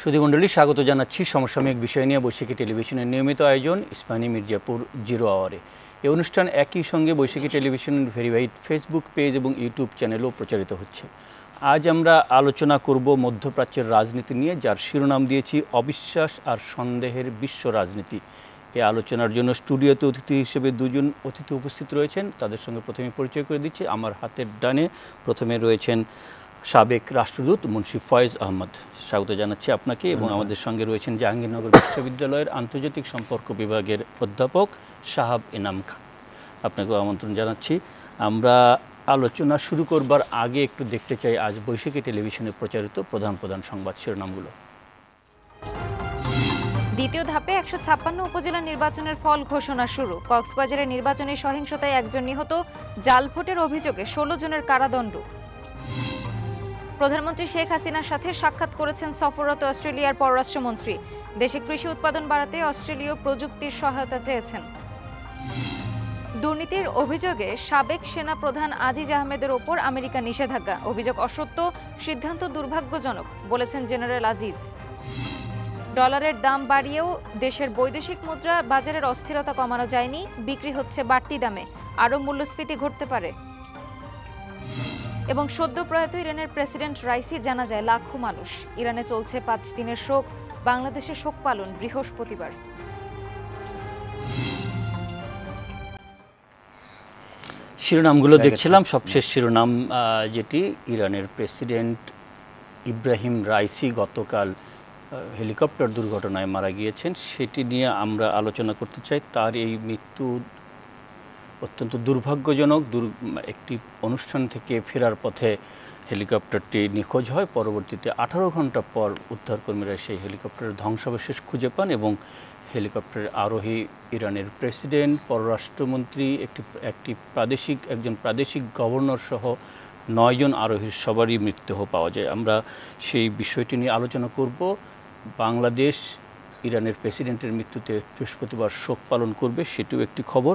সুধীমণ্ডলী, স্বাগত জানাচ্ছি সমসাময়িক বিষয় নিয়ে বৈশাখী টেলিভিশনের নিয়মিত আয়োজন ইস্পাহানী মির্জাপুর জিরো আওয়ারে। এই অনুষ্ঠান একই সঙ্গে বৈশাখী টেলিভিশনের ভেরিফাইড ফেসবুক পেজ এবং ইউটিউব চ্যানেলেও প্রচারিত হচ্ছে। আজ আমরা আলোচনা করব মধ্যপ্রাচ্যের রাজনীতি নিয়ে, যার শিরোনাম দিয়েছি অবিশ্বাস আর সন্দেহের বিশ্ব রাজনীতি। এই আলোচনার জন্য স্টুডিওতে অতিথি হিসেবে দুজন অতিথি উপস্থিত রয়েছেন। তাদের সঙ্গে প্রথমে পরিচয় করে দিচ্ছি। আমার হাতের ডানে প্রথমে রয়েছেন সাবেক রাষ্ট্রদূত মুন্সি ফয়েজ আহমদ, স্বাগত জানাচ্ছি আপনাকে। এবং আমাদের সঙ্গে রয়েছেন জাহাঙ্গীরনগর বিশ্ববিদ্যালয়ের আন্তর্জাতিক সম্পর্ক বিভাগের অধ্যাপক শাহাব ইনাম খান, আপনাকেও আমন্ত্রণ জানাচ্ছি। আমরা আলোচনা শুরু করবার আগে একটু দেখতে চাই আজ বৈশাখী টেলিভিশনে প্রচারিত প্রধান প্রধান সংবাদ শিরোনামগুলো। দ্বিতীয় ধাপে ১৫৬ উপজেলা নির্বাচনের ফল ঘোষণা শুরু। কক্সবাজারে নির্বাচনী সহিংসতায় একজন নিহত, জাল ভোটের অভিযোগে ১৬ জনের কারাদণ্ড। প্রধানমন্ত্রী শেখ হাসিনার সাথে সাক্ষাৎ করেছেন সফররত অস্ট্রেলিয়ার পররাষ্ট্রমন্ত্রী। দেশে কৃষি উৎপাদন বাড়াতে অস্ট্রেলীয় প্রযুক্তির সহায়তা চেয়েছেন। দুর্নীতির অভিযোগে সাবেক সেনা প্রধান আজিজ আহমেদের ওপর আমেরিকা নিষেধাজ্ঞা। অভিযোগ অসত্য, সিদ্ধান্ত দুর্ভাগ্যজনক বলেছেন জেনারেল আজিজ। ডলারের দাম বাড়িয়েও দেশের বৈদেশিক মুদ্রা বাজারের অস্থিরতা কমানো যায়নি, বিক্রি হচ্ছে বাড়তি দামে, আরও মূল্যস্ফীতি ঘটতে পারে। এবং সদ্য প্রয়াত ইরানের প্রেসিডেন্ট রাইসি জানাজায় লাখো মানুষ। ইরানে চলছে ৫ দিনের শোক, বাংলাদেশে শোক পালন বৃহস্পতিবার। শিরোনামগুলো দেখছিলাম। সবশেষ শিরোনাম যেটি, ইরানের প্রেসিডেন্ট ইব্রাহিম রাইসি গতকাল হেলিকপ্টার দুর্ঘটনায় মারা গিয়েছেন, সেটি নিয়ে আমরা আলোচনা করতে চাই। তার এই মৃত্যু অত্যন্ত দুর্ভাগ্যজনক। একটি অনুষ্ঠান থেকে ফেরার পথে হেলিকপ্টারটি নিখোঁজ হয়। পরবর্তীতে 18 ঘন্টা পর উদ্ধারকর্মীরা সেই হেলিকপ্টারের ধ্বংসাবশেষ খুঁজে পান এবং হেলিকপ্টারের আরোহী ইরানের প্রেসিডেন্ট, পররাষ্ট্রমন্ত্রী, একজন প্রাদেশিক গভর্নর সহ 9 জন আরোহীর সবারই মৃত্যু পাওয়া যায়। আমরা সেই বিষয়টি নিয়ে আলোচনা করব। বাংলাদেশ ইরানের প্রেসিডেন্টের মৃত্যুতে বৃহস্পতিবার শোক পালন করবে, সেটিও একটি খবর।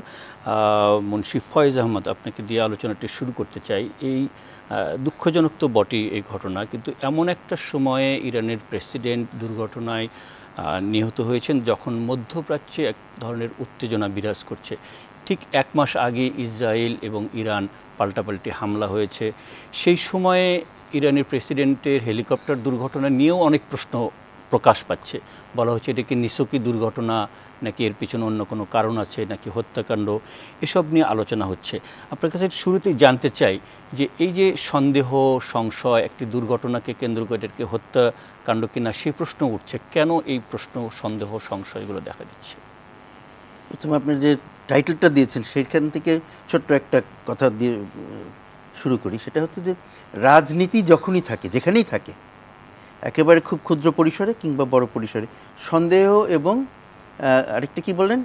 মুন্সি ফয়েজ আহমদ, আপনাকে দিয়ে আলোচনাটি শুরু করতে চাই। এই দুঃখজনক তো বটেই এই ঘটনা, কিন্তু এমন একটা সময়ে ইরানের প্রেসিডেন্ট দুর্ঘটনায় নিহত হয়েছেন যখন মধ্যপ্রাচ্যে এক ধরনের উত্তেজনা বিরাজ করছে। ঠিক 1 মাস আগে ইসরায়েল এবং ইরান পাল্টাপাল্টি হামলা হয়েছে। সেই সময়ে ইরানের প্রেসিডেন্টের হেলিকপ্টার দুর্ঘটনা নিয়েও অনেক প্রশ্ন প্রকাশ পাচ্ছে। বলা হচ্ছে এটা কি নিছকই দুর্ঘটনা, নাকি এর পিছনে অন্য কোনো কারণ আছে, নাকি হত্যাকাণ্ড, এসব নিয়ে আলোচনা হচ্ছে। আপনার কাছে শুরুতেই জানতে চাই যে এই যে সন্দেহ, সংশয়, একটি দুর্ঘটনাকে কেন্দ্র করে এটাকে হত্যাকাণ্ড কিনা সেই প্রশ্ন উঠছে, কেন এই প্রশ্ন, সন্দেহ, সংশয়গুলো দেখা দিচ্ছে? প্রথমে আপনার যে টাইটেলটা দিয়েছেন সেইখান থেকে ছোট্ট একটা কথা দিয়ে শুরু করি। সেটা হচ্ছে যে রাজনীতি যখনই থাকে, যেখানেই থাকে, একেবারে খুব ক্ষুদ্র পরিসরে কিংবা বড় পরিসরে, সন্দেহ এবং আরেকটা কি বললেন,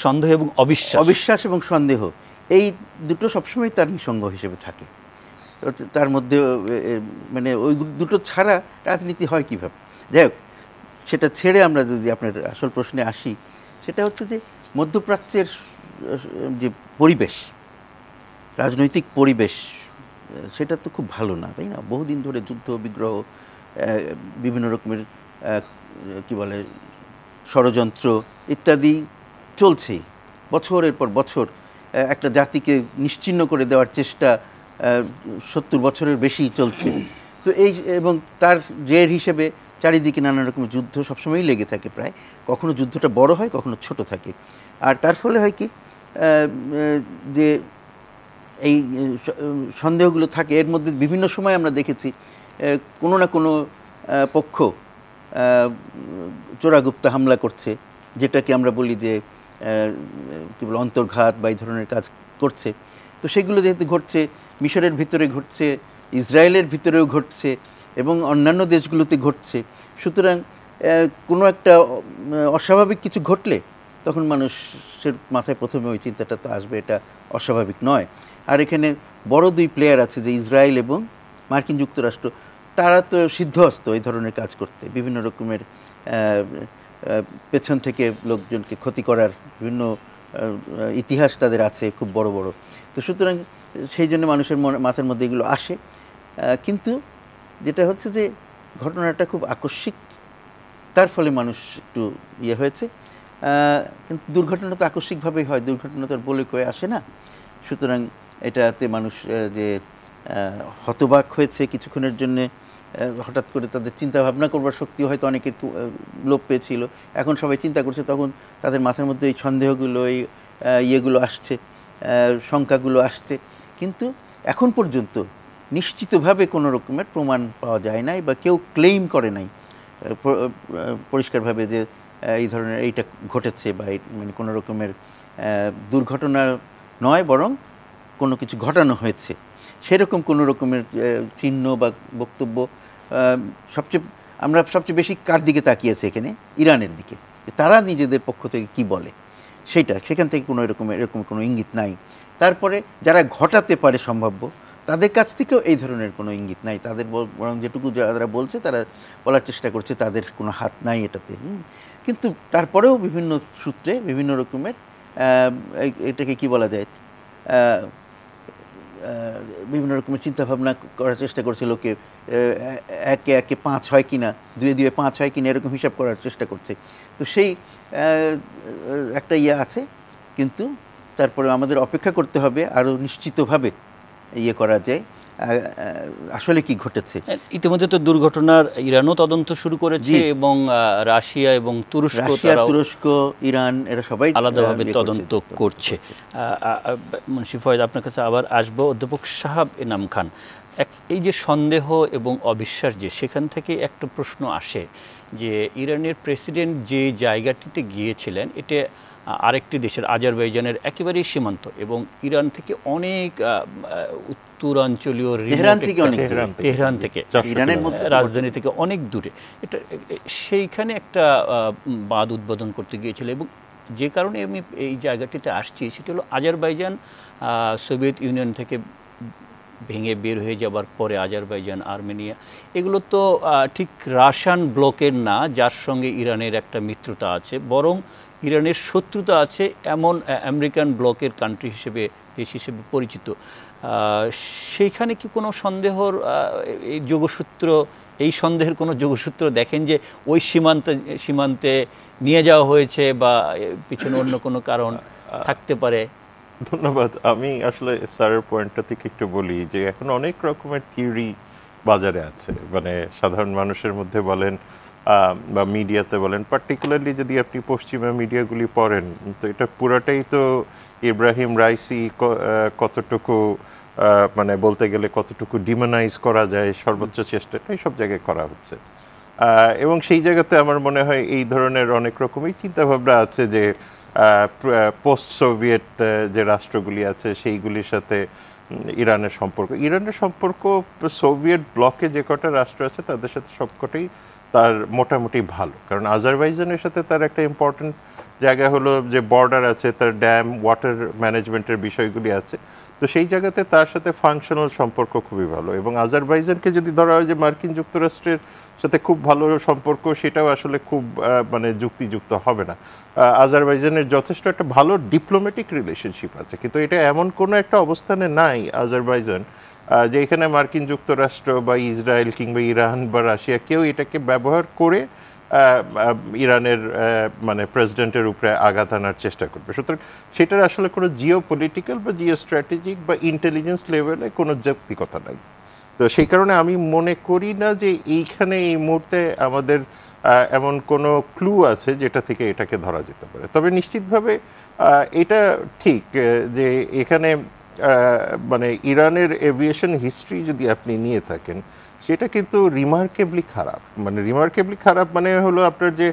সন্দেহ এবং অবিশ্বাস এবং সন্দেহ, এই দুটো সবসময় তার নিঃসঙ্গ হিসেবে থাকে। তার মধ্যে মানে ওই দুটো ছাড়া রাজনীতি হয় কীভাবে? যাই হোক, সেটা ছেড়ে আমরা যদি আপনার আসল প্রশ্নে আসি, সেটা হচ্ছে যে মধ্যপ্রাচ্যের যে পরিবেশ, রাজনৈতিক পরিবেশ, সেটা তো খুব ভালো না, তাই না? বহুদিন ধরে যুদ্ধ বিগ্রহ, বিভিন্ন রকমের কি বলে ষড়যন্ত্র ইত্যাদি চলছেই, বছরের পর বছর। একটা জাতিকে নিশ্চিহ্ন করে দেওয়ার চেষ্টা 70 বছরের বেশি চলছে। তো এই এবং তার জের হিসেবে চারিদিকে নানা রকমের যুদ্ধ সবসময়ই লেগে থাকে প্রায়। কখনো যুদ্ধটা বড় হয়, কখনো ছোট থাকে। আর তার ফলে হয় কি, যে এই সন্দেহগুলো থাকে। এর মধ্যে বিভিন্ন সময় আমরা দেখেছি কোনো না কোনো পক্ষ চোরাগুপ্তা হামলা করছে, যেটাকে আমরা বলি যে কী বলে অন্তর্ঘাত বা এই ধরনের কাজ করছে। তো সেগুলো যেহেতু ঘটছে, মিশরের ভিতরে ঘটছে, ইসরায়েলের ভিতরেও ঘটছে এবং অন্যান্য দেশগুলোতে ঘটছে, সুতরাং কোনো একটা অস্বাভাবিক কিছু ঘটলে তখন মানুষের মাথায় প্রথমে ওই চিন্তাটা তো আসবে, এটা অস্বাভাবিক নয়। আর এখানে বড় 2 প্লেয়ার আছে, যে ইসরায়েল এবং মার্কিন যুক্তরাষ্ট্র। তারা তো সিদ্ধহস্ত এই ধরনের কাজ করতে, বিভিন্ন রকমের পেছন থেকে লোকজনকে ক্ষতি করার বিভিন্ন ইতিহাস তাদের আছে, খুব বড় বড়। তো সুতরাং সেই জন্য মানুষের মাথার মধ্যে এগুলো আসে। কিন্তু যেটা হচ্ছে যে ঘটনাটা খুব আকস্মিক, তার ফলে মানুষ একটু ইয়ে হয়েছে। কিন্তু দুর্ঘটনা তো আকস্মিকভাবেই হয়, দুর্ঘটনা তো আর বলে কয়ে আসে না। সুতরাং এটাতে মানুষ যে হতবাক হয়েছে কিছুক্ষণের জন্যে, হঠাৎ করে তাদের চিন্তা ভাবনা করবার শক্তি হয়তো অনেকের লোপ পেয়েছিল। এখন সবাই চিন্তা করছে, তখন তাদের মাথার মধ্যে এই সন্দেহগুলো, এই ইয়েগুলো আসছে, শঙ্কাগুলো আসছে। কিন্তু এখন পর্যন্ত নিশ্চিতভাবে কোনো রকমের প্রমাণ পাওয়া যায় নাই, বা কেউ ক্লেইম করে নাই পরিষ্কারভাবে যে এই ধরনের এইটা ঘটেছে, বা মানে কোনো রকমের দুর্ঘটনা নয়, বরং কোনো কিছু ঘটানো হয়েছে সেরকম কোনো রকমের চিহ্ন বা বক্তব্য। আমরা সবচেয়ে বেশি কার দিকে তাকিয়েছে এখানে? ইরানের দিকে। তারা নিজেদের পক্ষ থেকে কি বলে সেখান থেকে এরকম কোনো ইঙ্গিত নাই। তারপরে যারা ঘটাতে পারে সম্ভাব্য, তাদের কাছ থেকেও এই ধরনের কোনো ইঙ্গিত নাই। তাদের বরং যেটুকু যারা বলছে, তারা বলার চেষ্টা করছে তাদের কোনো হাত নাই এটাতে। কিন্তু তারপরেও বিভিন্ন সূত্রে বিভিন্ন রকমের এটাকে কি বলা যায়, বিভিন্ন রকমের চিন্তাভাবনা করার চেষ্টা করছে লোকে। একে একে 5 হয় কিনা, 2-2 5 হয় কিনা, এরকম হিসাব করার চেষ্টা করছে। তো সেই একটা ইয়ে আছে। কিন্তু তারপরে আমাদের অপেক্ষা করতে হবে আরও নিশ্চিতভাবে ইয়ে করা যায় আসলে কি ঘটেছে। ইতিমধ্যে তো দুর্ঘটনার ইরানও তদন্ত শুরু করেছে, এবং রাশিয়া এবং তুরস্ক, ইরান এরা সবাই আলাদাভাবে তদন্ত করছে। মুন্সি ফয়েজ, আপনার কাছে আবার আসবো। অধ্যাপক সাহাব এনাম খান, এই যে সন্দেহ এবং অবিশ্বাস, যে সেখান থেকে একটা প্রশ্ন আসে যে ইরানের প্রেসিডেন্ট যে জায়গাটিতে গিয়েছিলেন, এটা আরেকটি দেশের আজারবাইজানের একেবারেই সীমান্ত, এবং ইরান থেকে অনেক উত্তরাঞ্চলীয় তেহরান থেকে রাজধানী থেকে অনেক দূরে, এটা সেইখানে একটা বাঁধ উদ্বোধন করতে গিয়েছিল। এবং যে কারণে আমি এই জায়গাটিতে আসছি সেটি হলো আজারবাইজান সোভিয়েত ইউনিয়ন থেকে ভেঙে বের হয়ে যাবার পরে আজারবাইজান, আর্মেনিয়া, এগুলো তো ঠিক রাশিয়ান ব্লকের না, যার সঙ্গে ইরানের একটা মিত্রতা আছে, বরং ইরানের শত্রুতা আছে এমন আমেরিকান ব্লকের কান্ট্রি হিসেবে, দেশ হিসেবে পরিচিত। সেইখানে কি কোনো সন্দেহর এই যোগসূত্র, এই সন্দেহের কোনো যোগসূত্র দেখেন যে ওই সীমান্তে নিয়ে যাওয়া হয়েছে, বা পিছনে অন্য কোনো কারণ থাকতে পারে? ধন্যবাদ। আমি আসলে স্যারের পয়েন্টটা থেকে একটু বলি যে এখন অনেক রকমের থিওরি বাজারে আছে, মানে সাধারণ মানুষের মধ্যে বলেন বা মিডিয়াতে বলেন, পার্টিকুলারলি যদি আপনি পশ্চিমা মিডিয়াগুলি পড়েন, তো এটা পুরাটাই তো ইব্রাহিম রাইসি কতটুকু মানে বলতে গেলে কতটুকু ডিমোনাইজ করা যায় সর্বোচ্চ চেষ্টাটা সব জায়গায় করা হচ্ছে। এবং সেই জায়গাতে আমার মনে হয় এই ধরনের অনেক রকমই চিন্তাভাবনা আছে যে পোস্ট সোভিয়েত যে রাষ্ট্রগুলি আছে সেইগুলির সাথে ইরানের সম্পর্ক সোভিয়েত ব্লকে যে কটা রাষ্ট্র আছে তাদের সাথে সবকটাই তার মোটামুটি ভালো। কারণ আজারবাইজানের সাথে তার একটা ইম্পর্টেন্ট জায়গা হলো যে বর্ডার আছে, তার ড্যাম, ওয়াটার ম্যানেজমেন্টের বিষয়গুলি আছে। তো সেই জায়গাতে তার সাথে ফাংশনাল সম্পর্ক খুবই ভালো। এবং আজারবাইজানকে যদি ধরা হয় যে মার্কিন যুক্তরাষ্ট্রের সাথে খুব ভালো সম্পর্ক, সেটাও আসলে খুব মানে যুক্তিযুক্ত হবে না। আজারবাইজানের যথেষ্ট একটা ভালো ডিপ্লোম্যাটিক রিলেশনশিপ আছে, কিন্তু এটা এমন কোনো একটা অবস্থানে নাই আজারবাইজান যে এখানে মার্কিন যুক্তরাষ্ট্র বা ইসরায়েল কিংবা ইরান বা রাশিয়া কেউ এটাকে ব্যবহার করে ইরানের মানে প্রেসিডেন্টের উপরে আঘাত আনার চেষ্টা করবে। সুতরাং সেটার আসলে কোনো জিও পলিটিক্যাল বা জিও স্ট্র্যাটেজিক বা ইন্টেলিজেন্স লেভেলে কোনো যৌক্তিকতা নাই। তো সেই কারণে আমি মনে করি না যে এইখানে এই মুহূর্তে আমাদের এমন কোনো ক্লু আছে যেটা থেকে এটাকে ধরা যেতে পারে। তবে নিশ্চিতভাবে এটা ঠিক যে এখানে মানে ইরানের এভিয়েশন হিস্ট্রি যদি আপনি নিয়ে থাকেন, সেটা কিন্তু রিমার্কেবলি খারাপ। মানে হলো আপনার যে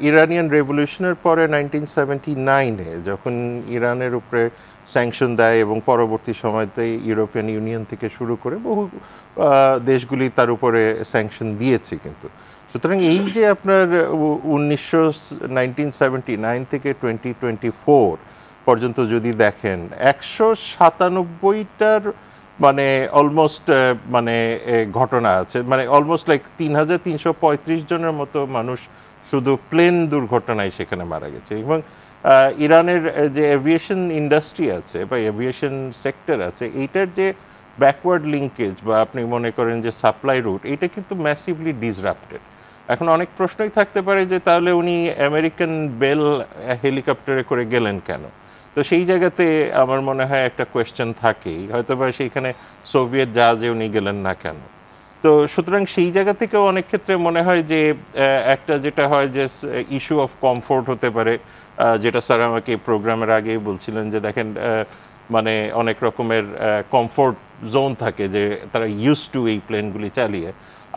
ইরানিয়ান রেভলিউশনের পরে 1979-এ যখন ইরানের উপরে স্যাংশন দেয় এবং পরবর্তী সময়তে ইউরোপিয়ান ইউনিয়ন থেকে শুরু করে বহু দেশগুলি তার উপরে স্যাংশন দিয়েছে। কিন্তু সুতরাং এই যে আপনার 1979 থেকে 2024 পর্যন্ত যদি দেখেন, 197টার মানে অলমোস্ট মানে ঘটনা আছে, মানে অলমোস্ট লাইক 3335 জনের মতো মানুষ শুধু প্লেন দুর্ঘটনায় সেখানে মারা গেছে। এবং ইরানের যে এভিয়েশন ইন্ডাস্ট্রি আছে বা এভিয়েশন সেক্টর আছে, এইটার যে ব্যাকওয়ার্ড লিঙ্কেজ বা আপনি মনে করেন যে সাপ্লাই রুট, এটা কিন্তু ম্যাসিভলি ডিসরাপ্টেড। এখন অনেক প্রশ্নই থাকতে পারে যে তাহলে উনি আমেরিকান বেল হেলিকপ্টারে করে গেলেন কেন? তো সেই জায়গাতে আমার মনে হয় একটা কোয়েশ্চেন থাকেই, হয়তো বা সেইখানে সোভিয়েত জাহাজে উনি গেলেন না কেন। তো সুতরাং সেই জায়গা থেকেও অনেক ক্ষেত্রে মনে হয় যে একটা যেটা হয় যে ইস্যু অফ কমফোর্ট হতে পারে, যেটা স্যার আমাকে প্রোগ্রামের আগেই বলছিলেন যে দেখেন মানে অনেক রকমের কমফোর্ট জোন থাকে যে তারা ইউজ টু এই প্লেনগুলি চালিয়ে,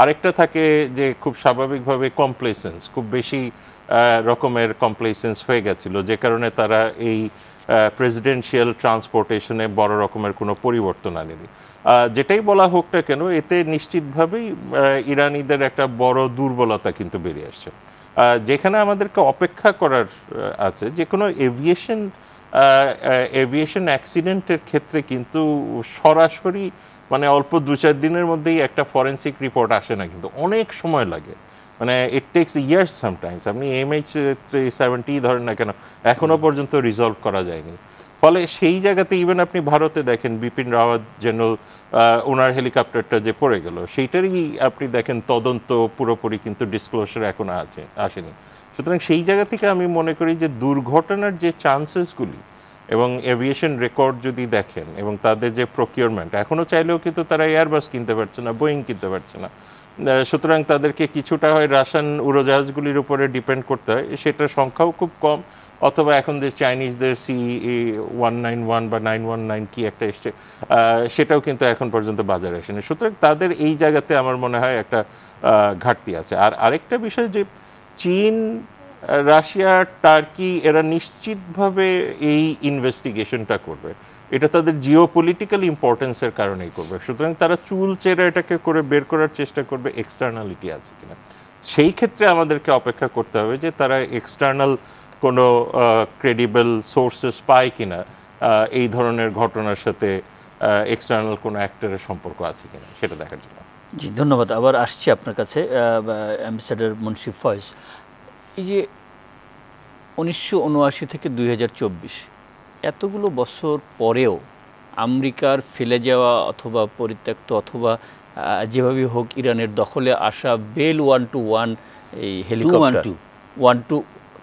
আরেকটা থাকে যে খুব স্বাভাবিকভাবে কমপ্লেসেন্স, খুব বেশি রকমের কমপ্লেসেন্স হয়ে গেছিল, যে কারণে তারা এই প্রেসিডেন্সিয়াল ট্রান্সপোর্টেশনে বড় রকমের কোনো পরিবর্তন আনেনি। যেটাই বলা হোক না কেন, এতে নিশ্চিতভাবেই ইরানিদের একটা বড় দুর্বলতা কিন্তু বেরিয়ে আসছে, যেখানে আমাদেরকে অপেক্ষা করার আছে যে কোনো এভিয়েশন অ্যাক্সিডেন্টের ক্ষেত্রে কিন্তু সরাসরি মানে অল্প 2-4 দিনের মধ্যেই একটা ফরেন্সিক রিপোর্ট আসে না, কিন্তু অনেক সময় লাগে, মানে ইট টেকস ইয়ার্স সামটাইমস। আপনি MH370 ধরেন না কেন, এখনো পর্যন্ত রিজলভ করা যায়নি। ফলে সেই জায়গাতে ইভেন আপনি ভারতে দেখেন বিপিন রাওয়াত জেনারেল, ওনার হেলিকপ্টারটা যে পড়ে গেল, সেইটারই আপনি দেখেন তদন্ত পুরোপুরি কিন্তু ডিসক্লোজার এখন আসেনি। সুতরাং সেই জায়গা থেকে আমি মনে করি যে দুর্ঘটনার যে চান্সেসগুলি এবং এভিয়েশন রেকর্ড যদি দেখেন এবং তাদের যে প্রকিউরমেন্ট, এখনও চাইলেও কিন্তু তারা এয়ারবাস কিনতে পারছে না, বোয়িং কিনতে পারছে না। সুতরাং তাদেরকে কিছুটা হয় রাশিয়ান উড়োজাহাজগুলির উপরে ডিপেন্ড করতে হয়, সেটার সংখ্যাও খুব কম, অথবা এখন যে চাইনিজদের CE-191 বা 919 কি একটা এসছে, সেটাও কিন্তু এখন পর্যন্ত বাজারে আসেনি। সুতরাং তাদের এই জায়গাতে আমার মনে হয় একটা ঘাটতি আছে। আর আরেকটা বিষয় যে চীন, রাশিয়া, টার্কি এরা নিশ্চিতভাবে এই ইনভেস্টিগেশনটা করবে, এটা তাদের জিওপলিটিক্যাল ইম্পর্টেন্সের কারণেই করবে। সুতরাং তারা চুল চেরা এটাকে করে বের করার চেষ্টা করবে এক্সটার্নালিটি আছে কিনা। সেই ক্ষেত্রে আমাদেরকে অপেক্ষা করতে হবে যে তারা এক্সটার্নাল কোনো ক্রেডিবল সোর্সেস পায় কিনা, এই ধরনের ঘটনার সাথে এক্সটার্নাল কোনো অ্যাক্টরের সম্পর্ক আছে কিনা, সেটা দেখার জন্য। জি, ধন্যবাদ। আবার আসছি আপনার কাছে অ্যাম্বাসেডর মুন্সিফ ফয়েজ। এই যে 1979 থেকে 2024 এতগুলো বছর পরেও আমেরিকার ফেলে যাওয়া অথবা পরিত্যক্ত অথবা যেভাবে হোক ইরানের দখলে আসা বেল 121 এই হেলিকপ্টার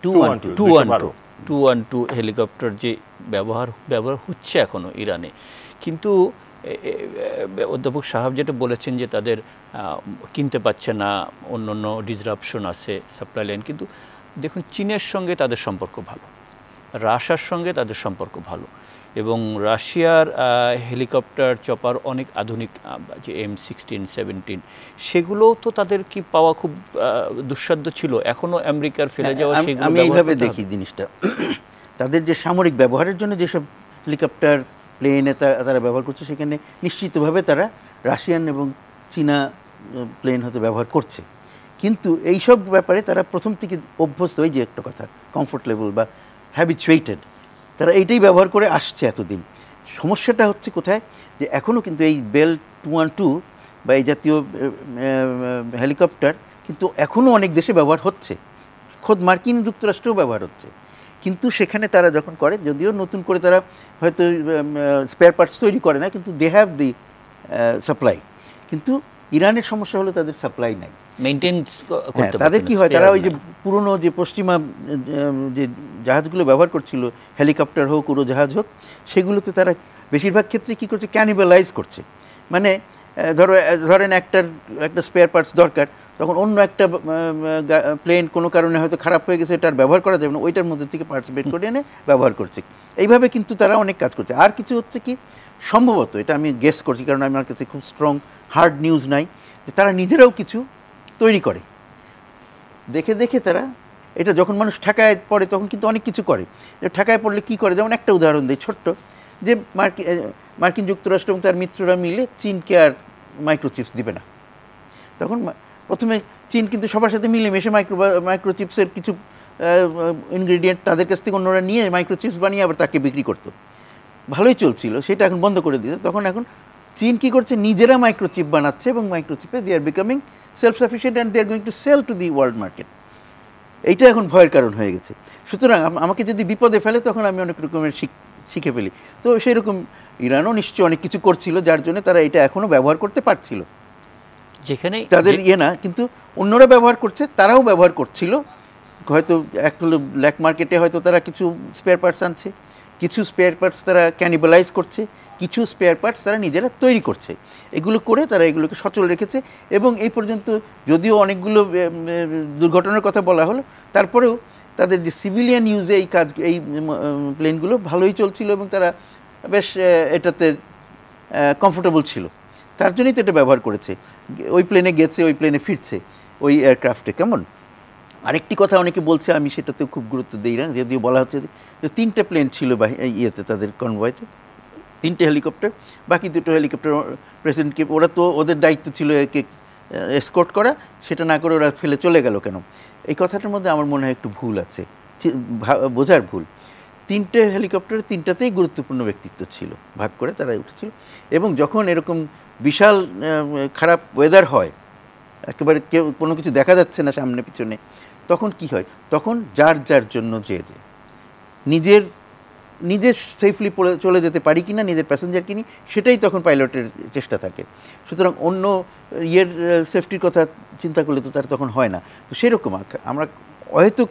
212 হেলিকপ্টার যে ব্যবহার হচ্ছে এখনও ইরানে, কিন্তু অধ্যাপক সাহাব যেটা বলেছেন যে তাদের কিনতে পারছে না, অন্য অন্য ডিসরাপশন আছে সাপ্লাই লাইন, কিন্তু দেখুন চীনের সঙ্গে তাদের সম্পর্ক ভালো, রাশিয়ার সঙ্গে তাদের সম্পর্ক ভালো, এবং রাশিয়ার হেলিকপ্টার চপার অনেক আধুনিক, যে M16, 17 সেগুলোও তো তাদের কি পাওয়া খুব দুঃসাধ্য ছিল, এখনও আমেরিকার ফেলে যাওয়া সেগুলো। আমি এইভাবে দেখি জিনিসটা, তাদের যে সামরিক ব্যবহারের জন্য যেসব হেলিকপ্টার প্লেনে তারা ব্যবহার করছে, সেখানে নিশ্চিতভাবে তারা রাশিয়ান এবং চীনা প্লেন হয়তো ব্যবহার করছে, কিন্তু এইসব ব্যাপারে তারা প্রথম থেকে অভ্যস্ত, ওই যে একটা কথা কমফোর্ট লেভেল বা হ্যাবিচুয়েটেড, তারা এইটাই ব্যবহার করে আসছে এতদিন। সমস্যাটা হচ্ছে কোথায়, যে এখনও কিন্তু এই বেল 212 বা এই জাতীয় হেলিকপ্টার কিন্তু এখনও অনেক দেশে ব্যবহার হচ্ছে, খোদ মার্কিন যুক্তরাষ্ট্রেও ব্যবহার হচ্ছে, কিন্তু সেখানে তারা যখন করে, যদিও নতুন করে তারা হয়তো স্পেয়ার পার্টস তৈরি করে না, কিন্তু দে হ্যাভ দি সাপ্লাই। কিন্তু ইরানের সমস্যা হলো তাদের সাপ্লাই নাই, মেইনটেইন করতে পারে। তাদের কি হয়, তারা ওই যে পুরনো যে পশ্চিমা যে জাহাজগুলো ব্যবহার করছিল, হেলিকপ্টার হোক উড়োজাহাজ হোক, সেগুলোতে তারা বেশিরভাগ ক্ষেত্রে কী করছে, ক্যানিবালাইজ করছে। মানে ধরেন একটা স্পেয়ার পার্টস দরকার, তখন অন্য একটা প্লেন কোনো কারণে হয়তো খারাপ হয়ে গেছে, এটার ব্যবহার করা যাবে না, ওইটার মধ্যে থেকে পার্টস বের করে এনে ব্যবহার করছে। এইভাবে কিন্তু তারা অনেক কাজ করছে। আর কিছু হচ্ছে কি, সম্ভবত এটা আমি গেস করছি, কারণ আমার কাছে খুব স্ট্রং হার্ড নিউজ নাই, যে তারা নিজেরাও কিছু তৈরি করে, দেখে দেখে তারা এটা যখন মানুষ ঠেকায় পড়ে তখন কিন্তু অনেক কিছু করে। ঠেকায় পড়লে কী করে, যেমন একটা উদাহরণ দিই ছোট্ট, যে মার্কিন যুক্তরাষ্ট্র এবং তার মিত্ররা মিলে চীনকে আর মাইক্রোচিপস দিবে না। তখন প্রথমে চীন কিন্তু সবার সাথে মিলেমিশে মাইক্রোচিপসের কিছু ইনগ্রেডিয়েন্ট তাদের কাছ থেকে অন্যরা নিয়ে মাইক্রোচিপস বানিয়ে আবার তাকে বিক্রি করতো, ভালোই চলছিল, সেটা এখন বন্ধ করে দিয়েছে। এখন চীন কী করছে, নিজেরা মাইক্রোচিপ বানাচ্ছে এবং মাইক্রোচিপে they are becoming self sufficient and they are going to sell to the world market. এইটা এখন ভয়ের কারণ হয়ে গেছে। সুতরাং আমাকে যদি বিপদে ফেলে তখন আমি অনেক রকমের শিখে ফেলি। তো সেই রকম ইরানও নিশ্চয়ই অনেক কিছু করছিল, যার জন্য তারা এটা এখনও ব্যবহার করতে পারছিল, যেখানে তাদের না, কিন্তু অন্যরা ব্যবহার করছে, তারাও ব্যবহার করছিল। হয়তো একটা ব্ল্যাক মার্কেটে হয়তো তারা কিছু স্পেয়ার পার্টস আনছে, কিছু স্পেয়ার পার্টস তারা ক্যানিবালাইজ করছে, কিছু স্পেয়ার পার্টস তারা নিজেরা তৈরি করছে। এগুলো করে তারা এগুলোকে সচল রেখেছে এবং এই পর্যন্ত যদিও অনেকগুলো দুর্ঘটনার কথা বলা হলো, তারপরেও তাদের যে সিভিলিয়ান ইউজে এই প্লেনগুলো ভালোই চলছিল এবং তারা বেশ এটাতে কমফোর্টেবল ছিল, তার জন্যই তো এটা ব্যবহার করেছে। ওই প্লেনে গেছে, ওই প্লেনে ফিরছে, ওই এয়ারক্রাফটে। কেমন আরেকটি কথা অনেকে বলছে, আমি সেটাতেও খুব গুরুত্ব দিই না, যদিও বলা হচ্ছে যে 3টে প্লেন ছিল ইয়েতে, তাদের কনভয়েতে 3টে হেলিকপ্টার, বাকি 2টো হেলিকপ্টার প্রেসিডেন্টকে, ওরা তো ওদের দায়িত্ব ছিল একে এসকর্ট করা, সেটা না করে ওরা ফেলে চলে গেল কেন? এই কথাটার মধ্যে আমার মনে হয় একটু ভুল আছে, বোঝার ভুল। 3টে হেলিকপ্টারে 3টাতেই গুরুত্বপূর্ণ ব্যক্তিত্ব ছিল, ভাগ করে তারা উঠেছিল। এবং যখন এরকম বিশাল খারাপ ওয়েদার হয়, একেবারে কেউ কোনো কিছু দেখা যাচ্ছে না সামনে পিছনে, তখন কি হয়? তখন যার যার জন্য যে নিজের সেফলি চলে যেতে পারি কিনা, নিজের প্যাসেঞ্জার কিনি, সেটাই তখন পাইলটের চেষ্টা থাকে। সুতরাং অন্য সেফটির কথা চিন্তা করলে তো তার তখন হয় না। তো সেরকম আমরা হয়তো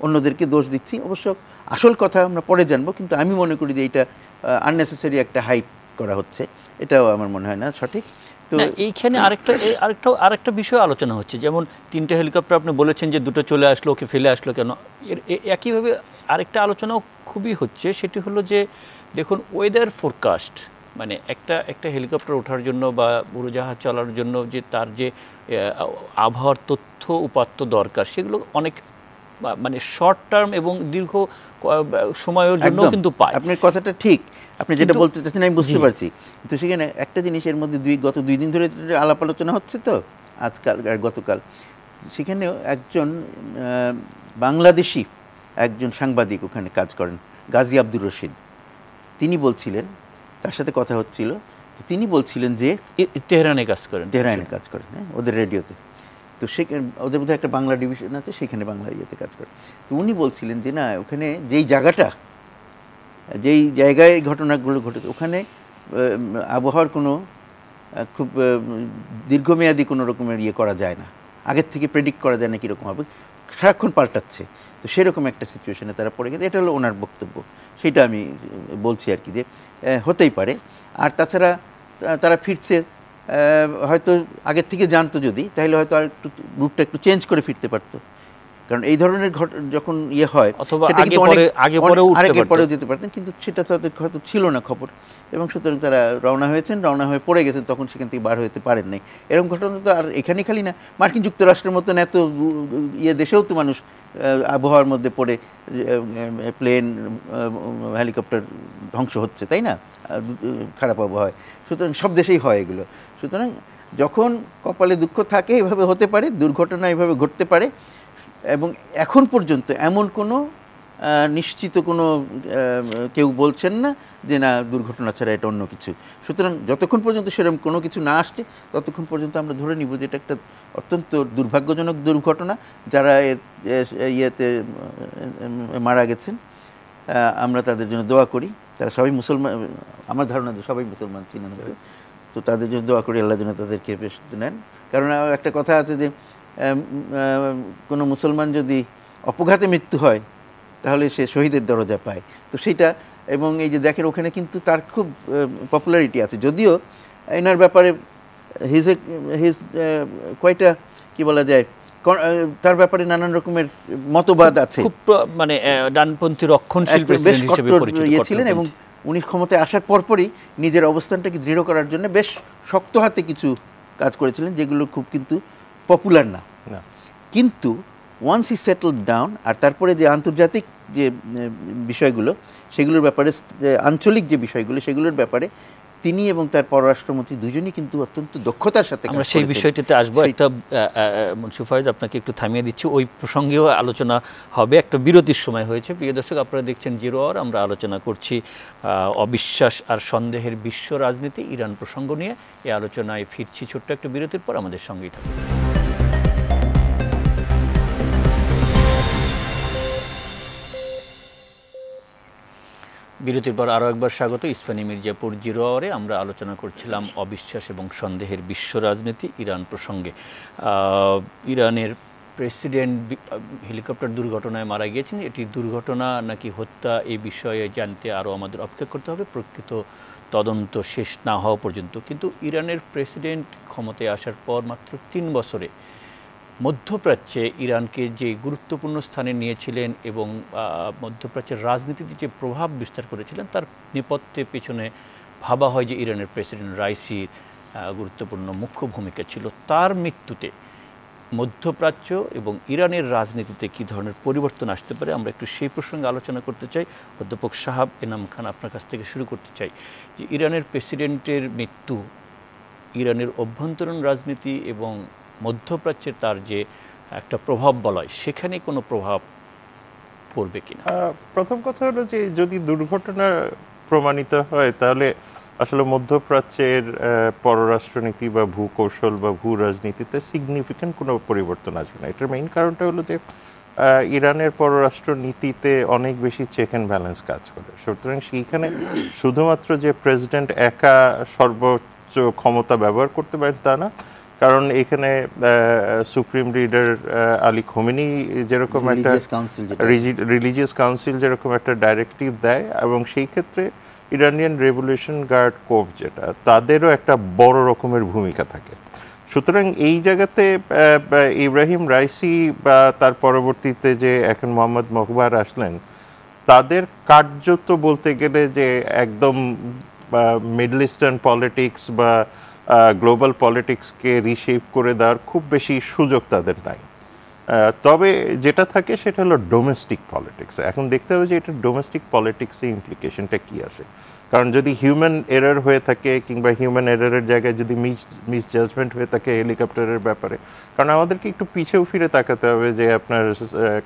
অন্যদেরকে দোষ দিচ্ছি, অবশ্য আসল কথা আমরা পরে জানবো, কিন্তু আমি মনে করি যে এটা আননেসেসারি একটা হাইপ করা হচ্ছে, এটাও আমার মনে হয় না সঠিক। তো এইখানে আরেকটা বিষয় আলোচনা হচ্ছে, যেমন 3টে হেলিকপ্টার আপনি বলেছেন যে 2টো চলে আসলো, ওকে ফেলে আসলো কেন? একইভাবে আরেকটা আলোচনাও খুবই হচ্ছে, সেটি হলো যে দেখুন ওয়েদার ফোরকাস্ট, মানে একটা হেলিকপ্টার ওঠার জন্য বা উড়োজাহাজ চলার জন্য যে তার যে আবহাওয়ার তথ্য উপাত্ত দরকার, সেগুলো অনেক মানে শর্ট টার্ম এবং দীর্ঘ সময়ের জন্য কিন্তু পায়। আপনার কথাটা ঠিক, আপনি যেটা বলতে চাচ্ছেন আমি বুঝতে পারছি, কিন্তু সেখানে একটা জিনিসের মধ্যে গত 2 দিন ধরে আলাপ আলোচনা হচ্ছে তো, আজকাল আর গতকাল, সেখানেও একজন বাংলাদেশি একজন সাংবাদিক ওখানে কাজ করেন, গাজী আব্দুর রশিদ, তিনি বলছিলেন, তার সাথে কথা হচ্ছিল, তিনি বলছিলেন যে তেহরানে কাজ করেন, হ্যাঁ, ওদের রেডিওতে। তো সেখানে ওদের মধ্যে একটা বাংলা ডিভিশন আছে, সেখানে বাংলা ইয়েতে কাজ করে। তো উনি বলছিলেন যে না, ওখানে যেই জায়গায় ঘটনাগুলো ঘটেছে, ওখানে আবহাওয়ার কোনো খুব দীর্ঘমেয়াদী কোনো রকমের করা যায় না, আগের থেকে প্রেডিক্ট করা যায় না কীরকম হবে, সারাক্ষণ পাল্টাচ্ছে। তো সেরকম একটা সিচুয়েশনে তারা পড়ে গেছে, এটা হলো ওনার বক্তব্য, সেটা আমি বলছি আর কি, যে হতেই পারে। আর তাছাড়া তারা ফিরছে, হয়তো আগের থেকে জানতো যদি, তাহলে হয়তো আর একটু রুটটা একটু চেঞ্জ করে ফিরতে পারতো, কারণ এই ধরনের যখন হয় আগে পরেও যেতে পারতেন, কিন্তু সেটা তাদের হয়তো ছিল না খবর, এবং সুতরাং তারা রওনা হয়ে পড়ে গেছেন, তখন সেখান থেকে বার হতে পারেন নাই। এরকম ঘটনা তো আর এখানে খালি না, মার্কিন যুক্তরাষ্ট্রের মতন এত দেশেও তো মানুষ আবহাওয়ার মধ্যে পড়ে প্লেন হেলিকপ্টার ধ্বংস হচ্ছে, তাই না, খারাপ আবহাওয়ায়। সুতরাং সব দেশেই হয় এগুলো। সুতরাং যখন কপালে দুঃখ থাকে এভাবে হতে পারে, দুর্ঘটনা এভাবে ঘটতে পারে, এবং এখন পর্যন্ত এমন কোনো নিশ্চিত কোনো কেউ বলছেন না যে না দুর্ঘটনা ছাড়া এটা অন্য কিছু। সুতরাং যতক্ষণ পর্যন্ত সেরকম কোনো কিছু না আসছে, ততক্ষণ পর্যন্ত আমরা ধরে নিব যে এটা একটা অত্যন্ত দুর্ভাগ্যজনক দুর্ঘটনা। যারা ইয়েতে মারা গেছেন, আমরা তাদের জন্য দোয়া করি। তারা সবাই মুসলমান, আমার ধারণা যে সবাই মুসলমান ছিলেন, তো তাদের জন্য দোয়া করি, আল্লাহ যেন তাদেরকে বেশ নেন। কারণ একটা কথা আছে যে কোনো মুসলমান যদি অপঘাতে মৃত্যু হয়, তাহলে সে শহীদের দরজা পায়। তো সেইটা, এবং এই যে দেখেন ওখানে কিন্তু তার খুব পপুলারিটি আছে, যদিও এনার ব্যাপারে হিজ কয়টা কি বলা যায়, তার ব্যাপারে নানান রকমের মতবাদ আছে, খুব মানে ডানপন্থী রক্ষণশীল প্রেসিডেন্ট হিসেবে পরিচিত ছিলেন, এবং উনি ক্ষমতায় আসার পরপরই নিজের অবস্থানটাকে দৃঢ় করার জন্য বেশ শক্ত হাতে কিছু কাজ করেছিলেন, যেগুলো খুব কিন্তু পপুলার না। কিন্তু ওয়ান্স হি সেটেলড ডাউন, আর তারপরে যে আন্তর্জাতিক যে বিষয়গুলো, সেগুলোর ব্যাপারে, আঞ্চলিক যে বিষয়গুলো, সেগুলোর ব্যাপারে তিনি এবং তার পররাষ্ট্রমন্ত্রী দুজনই কিন্তু অত্যন্ত দক্ষতার সাথে আমরা সেই বিষয়টিতে আসবো। একটা মুন্সি ফয়েজ, আপনাকে একটু থামিয়ে দিচ্ছি, ওই প্রসঙ্গেও আলোচনা হবে, একটা বিরতির সময় হয়েছে। প্রিয় দর্শক, আপনারা দেখছেন জিরো আওয়ার, আমরা আলোচনা করছি অবিশ্বাস আর সন্দেহের বিশ্ব রাজনীতি, ইরান প্রসঙ্গ নিয়ে। এই আলোচনায় ফিরছি ছোট্ট একটা বিরতির পর, আমাদের সঙ্গেই থাকুন। বিরতির পর আরও একবার স্বাগত। ইস্পানি মির্জাপুর 0 আওয়ারে আমরা আলোচনা করছিলাম অবিশ্বাস এবং সন্দেহের বিশ্ব রাজনীতি ইরান প্রসঙ্গে। ইরানের প্রেসিডেন্ট হেলিকপ্টার দুর্ঘটনায় মারা গিয়েছেন। এটি দুর্ঘটনা নাকি হত্যা এই বিষয়ে জানতে আরও আমাদের অপেক্ষা করতে হবে, প্রকৃত তদন্ত শেষ না হওয়া পর্যন্ত। কিন্তু ইরানের প্রেসিডেন্ট ক্ষমতায় আসার পর মাত্র 3 বছরে মধ্যপ্রাচ্যে ইরানকে যে গুরুত্বপূর্ণ স্থানে নিয়েছিলেন এবং মধ্যপ্রাচ্যের রাজনীতিতে যে প্রভাব বিস্তার করেছিলেন, তার নেপথ্যে পেছনে ভাবা হয় যে ইরানের প্রেসিডেন্ট রাইসির গুরুত্বপূর্ণ মুখ্য ভূমিকা ছিল। তার মৃত্যুতে মধ্যপ্রাচ্য এবং ইরানের রাজনীতিতে কী ধরনের পরিবর্তন আসতে পারে, আমরা একটু সেই প্রসঙ্গে আলোচনা করতে চাই। অধ্যাপক শাহাব এনাম খান, আপনার কাছ থেকে শুরু করতে চাই যে ইরানের প্রেসিডেন্টের মৃত্যু ইরানের অভ্যন্তরীণ রাজনীতি এবং মধ্যপ্রাচ্যের তার যে একটা প্রভাব বলয়, সেখানে কোনো প্রভাব পড়বে কিনা? প্রথম কথা হলো যে যদি দুর্ঘটনা প্রমাণিত হয় তাহলে আসলে মধ্যপ্রাচ্যের পররাষ্ট্রনীতি বা ভূকৌশল বা ভূ রাজনীতিতে সিগনিফিক্যান্ট কোনো পরিবর্তন আসবে না। এটার মেইন কারণটা হলো যে ইরানের পররাষ্ট্র নীতিতে অনেক বেশি চেক অ্যান্ড ব্যালেন্স কাজ করে। সুতরাং সেইখানে শুধুমাত্র যে প্রেসিডেন্ট একা সর্বোচ্চ ক্ষমতা ব্যবহার করতে পারেন তা না, কারণ এখানে সুপ্রিম লিডার আলী খোমেনি যেরকম একটা রিলিজিয়াস কাউন্সিল যেরকম একটা ডাইরেক্টিভ দেয়, এবং সেই ক্ষেত্রে ইরানিয়ান রেভলিউশন গার্ড কোর্প যেটা, তাদেরও একটা বড় রকমের ভূমিকা থাকে। সুতরাং এই জায়গাতে ইব্রাহিম রাইসি বা তার পরবর্তীতে যে এখন মোহাম্মদ মকবার আসলেন, তাদের কার্যত বলতে গেলে যে একদম মিডল ইস্টার্ন পলিটিক্স বা গ্লোবাল পলিটিক্সকে রিশেপ করে দেওয়ার খুব বেশি সুযোগ তাদের নাই। তবে যেটা থাকে সেটা হলো ডোমেস্টিক পলিটিক্স। এখন দেখতে হবে যে এটা ডোমেস্টিক পলিটিক্সে ইমপ্লিকেশনটা কী আসে। কারণ যদি হিউম্যান এরর হয়ে থাকে কিংবা হিউম্যান এররের জায়গায় যদি মিসজাজমেন্ট হয়ে থাকে হেলিকপ্টারের ব্যাপারে, কারণ আমাদেরকে একটু পিছেও ফিরে তাকাতে হবে যে আপনার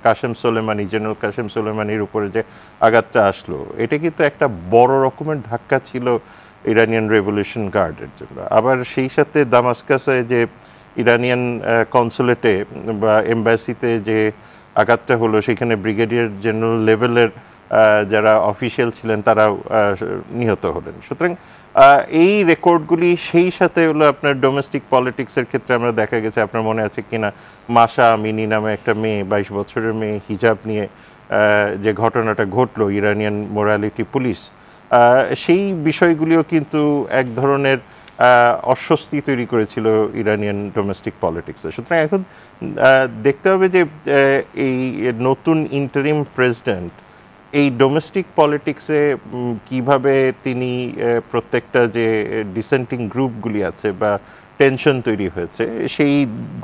কাসেম সোলেমানি, জেনারেল কাসেম সোলেমানির উপরে যে আঘাতটা আসলো, এটা কিন্তু একটা বড় রকমের ধাক্কা ছিল ইরানিয়ান রেভলিউশন গার্ডের জন্য। আবার সেই সাথে দামাস্কাসে যে ইরানিয়ান কনসুলেটে বা এম্বাসিতে যে আঘাতটা হলো, সেখানে ব্রিগেডিয়ার জেনারেল লেভেলের যারা অফিসিয়াল ছিলেন তারাও নিহত হলেন। সুতরাং এই রেকর্ডগুলি সেই সাথে হলো আপনার ডোমেস্টিক পলিটিক্সের ক্ষেত্রে আমরা দেখা গেছে, আপনার মনে আছে কিনা, মাশা আমিনি নামে একটা মেয়ে, 22 বছরের মেয়ে, হিজাব নিয়ে যে ঘটনাটা ঘটলো, ইরানিয়ান মোরালিটি পুলিশ, সেই বিষয়গুলিও কিন্তু এক ধরনের অস্বস্তি তৈরি করেছিল ইরানিয়ান ডোমেস্টিক পলিটিক্সে। সুতরাং এখন দেখতে হবে যে এই নতুন ইন্টারিম প্রেসিডেন্ট এই ডোমেস্টিক পলিটিক্সে কিভাবে তিনি প্রত্যেকটা যে ডিসেন্টিং গ্রুপগুলি আছে বা টেনশন তৈরি হয়েছে সেই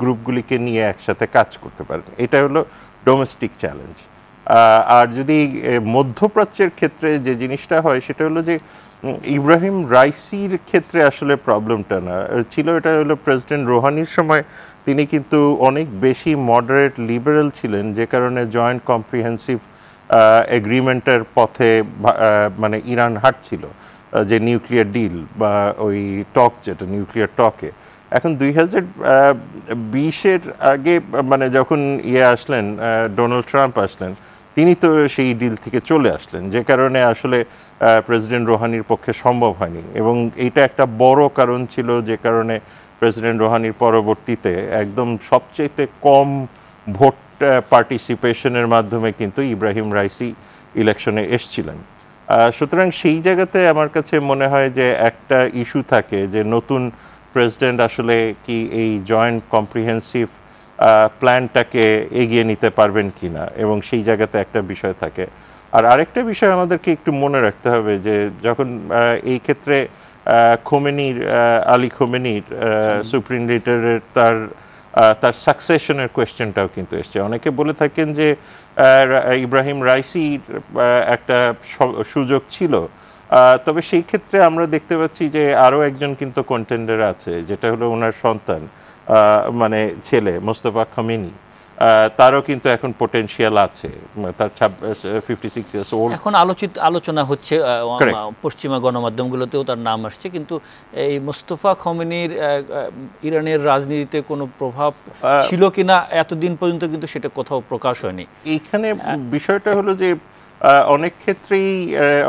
গ্রুপগুলিকে নিয়ে একসাথে কাজ করতে পারেন। এটা হলো ডোমেস্টিক চ্যালেঞ্জ। আর যদি মধ্যপ্রাচ্যের ক্ষেত্রে যে জিনিসটা হয় সেটা হলো যে ইব্রাহিম রাইসির ক্ষেত্রে আসলে প্রবলেমটা না ছিল, এটা হলো প্রেসিডেন্ট রোহানির সময় তিনি কিন্তু অনেক বেশি মডারেট লিবারেল ছিলেন, যে কারণে জয়েন্ট কম্প্রিহেন্সিভ এগ্রিমেন্টের পথে মানে ইরান হাঁটছিল, যে নিউক্লিয়ার ডিল বা ওই টক যেটা নিউক্লিয়ার টকে। এখন 2020-এর আগে মানে যখন আসলেন ডোনাল্ড ট্রাম্প আসলেন, তিনি তো সেই ডিল থেকে চলে আসলেন, যে কারণে আসলে প্রেসিডেন্ট রোহানির পক্ষে সম্ভব হয়নি। এবং এইটা একটা বড় কারণ ছিল যে কারণে প্রেসিডেন্ট রোহানির পরবর্তীতে একদম সবচেয়ে কম ভোট পার্টিসিপেশনের মাধ্যমে কিন্তু ইব্রাহিম রাইসি ইলেকশনে এসছিলেন। সুতরাং সেই জায়গাতে আমার কাছে মনে হয় যে একটা ইস্যু থাকে যে নতুন প্রেসিডেন্ট আসলে কি এই জয়েন্ট কম্প্রিহেন্সিভ প্ল্যানটাকে এগিয়ে নিতে পারবেন কিনা, এবং সেই জায়গাতে একটা বিষয় থাকে। আর আরেকটা বিষয় আমাদেরকে একটু মনে রাখতে হবে যে যখন এই ক্ষেত্রে খোমেনির আলী খোমেনির সুপ্রিম লিডারের তার সাকসেশনের কোয়েশ্চেনটাও কিন্তু এসছে। অনেকে বলে থাকেন যে ইব্রাহিম রাইসির একটা সুযোগ ছিল, তবে সেই ক্ষেত্রে আমরা দেখতে পাচ্ছি যে আরও একজন কিন্তু কন্টেন্ডার আছে, যেটা হলো ওনার সন্তান মানে ছেলে মোস্তফা খোমেনি, তারও কিন্তু এখন পোটেনশিয়াল আছে। তার 56 ইয়ার্স ওল্ড। এখন আলোচনা হচ্ছে পশ্চিমা গণমাধ্যমগুলোতেও তার নাম আসছে, কিন্তু এই মোস্তফা খোমেনির ইরানের রাজনীতিতে কোনো প্রভাব ছিল কিনা এতদিন পর্যন্ত কিন্তু সেটা কোথাও প্রকাশ হয়নি। এইখানে বিষয়টা হলো যে অনেক ক্ষেত্রেই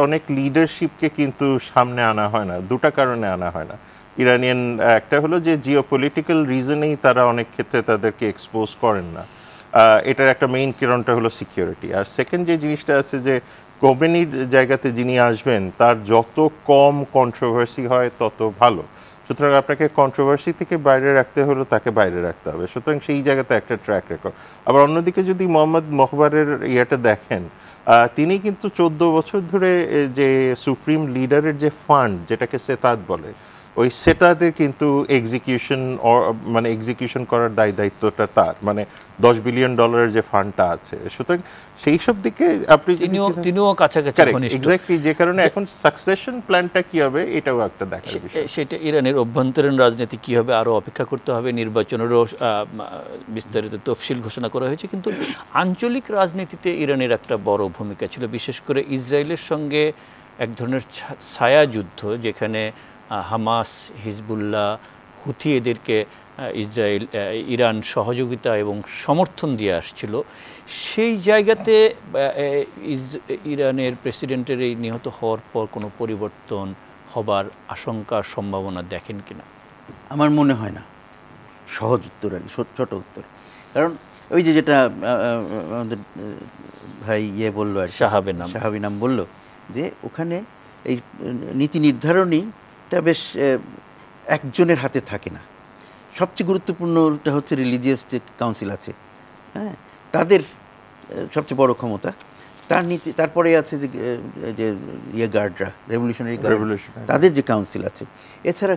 অনেক লিডারশিপকে কিন্তু সামনে আনা হয় না, দুটা কারণে আনা হয় না। ইরানিয়ান একটা হলো যে জিওপলিটিক্যাল রিজনেই তারা অনেক ক্ষেত্রে তাদেরকে এক্সপোজ করেন না, এটার একটা মেইন কারণটা হলো সিকিউরিটি। আর সেকেন্ড যে জিনিসটা আছে যে কোমেনির জায়গাতে যিনি আসবেন তার যত কম কন্ট্রোভার্সি হয় তত ভালো, সুতরাং আপনাকে কন্ট্রোভার্সি থেকে বাইরে রাখতে হলে তাকে বাইরে রাখতে হবে, সুতরাং সেই জায়গাতে একটা ট্র্যাক রেকর্ড। আবার অন্যদিকে যদি মোহাম্মদ মোখবারের ইয়েটা দেখেন, তিনি কিন্তু 14 বছর ধরে যে সুপ্রিম লিডারের যে ফান্ড যেটাকে সেতাদ বলে, ওই সেটাদের কিন্তু মানে এক্সিকিউশন করার দায়িত্বটা তার, মানে $10 বিলিয়ন যে ফান্ডটা আছে, সুতরাং সেই সব দিকে আপনি তিনিও কাছাকাছি ঘনিষ্ঠ, এক্স্যাক্টলি, যে কারণে এখন সাকসেশন প্ল্যানটা কি হবে এটাও একটা দেখার বিষয়। সেটা ইরানের অভ্যন্তরীণ রাজনীতি কি হবে আরও অপেক্ষা করতে হবে, নির্বাচনেরও বিস্তারিত তফসিল ঘোষণা করা হয়েছে, কিন্তু আঞ্চলিক রাজনীতিতে ইরানের একটা বড় ভূমিকা ছিল, বিশেষ করে ইসরায়েলের সঙ্গে এক ধরনের ছায়া যুদ্ধ, যেখানে হামাস, হিজবুল্লাহ, হুথি এদেরকে ইরান সহযোগিতা এবং সমর্থন দিয়ে আসছিল। সেই জায়গাতে ইরানের প্রেসিডেন্টের এই নিহত হওয়ার পর কোনো পরিবর্তন হবার আশঙ্কার সম্ভাবনা দেখেন কিনা? আমার মনে হয় না। সহজ উত্তর আর ছোট উত্তর, কারণ ওই যে যেটা আমাদের ভাই বললো আর সাহাবি নাম বললো, যে ওখানে এই নীতি নির্ধারণীটা বেশ একজনের হাতে থাকে না। সবচেয়ে গুরুত্বপূর্ণটা হচ্ছে রিলিজিয়াস যে কাউন্সিল আছে, হ্যাঁ, তাদের সবচেয়ে বড় ক্ষমতা, তার নীতি। তারপরে আছে যে গার্ডরা, রেভলিউশনারি গার্ড, তাদের যে কাউন্সিল আছে। এছাড়া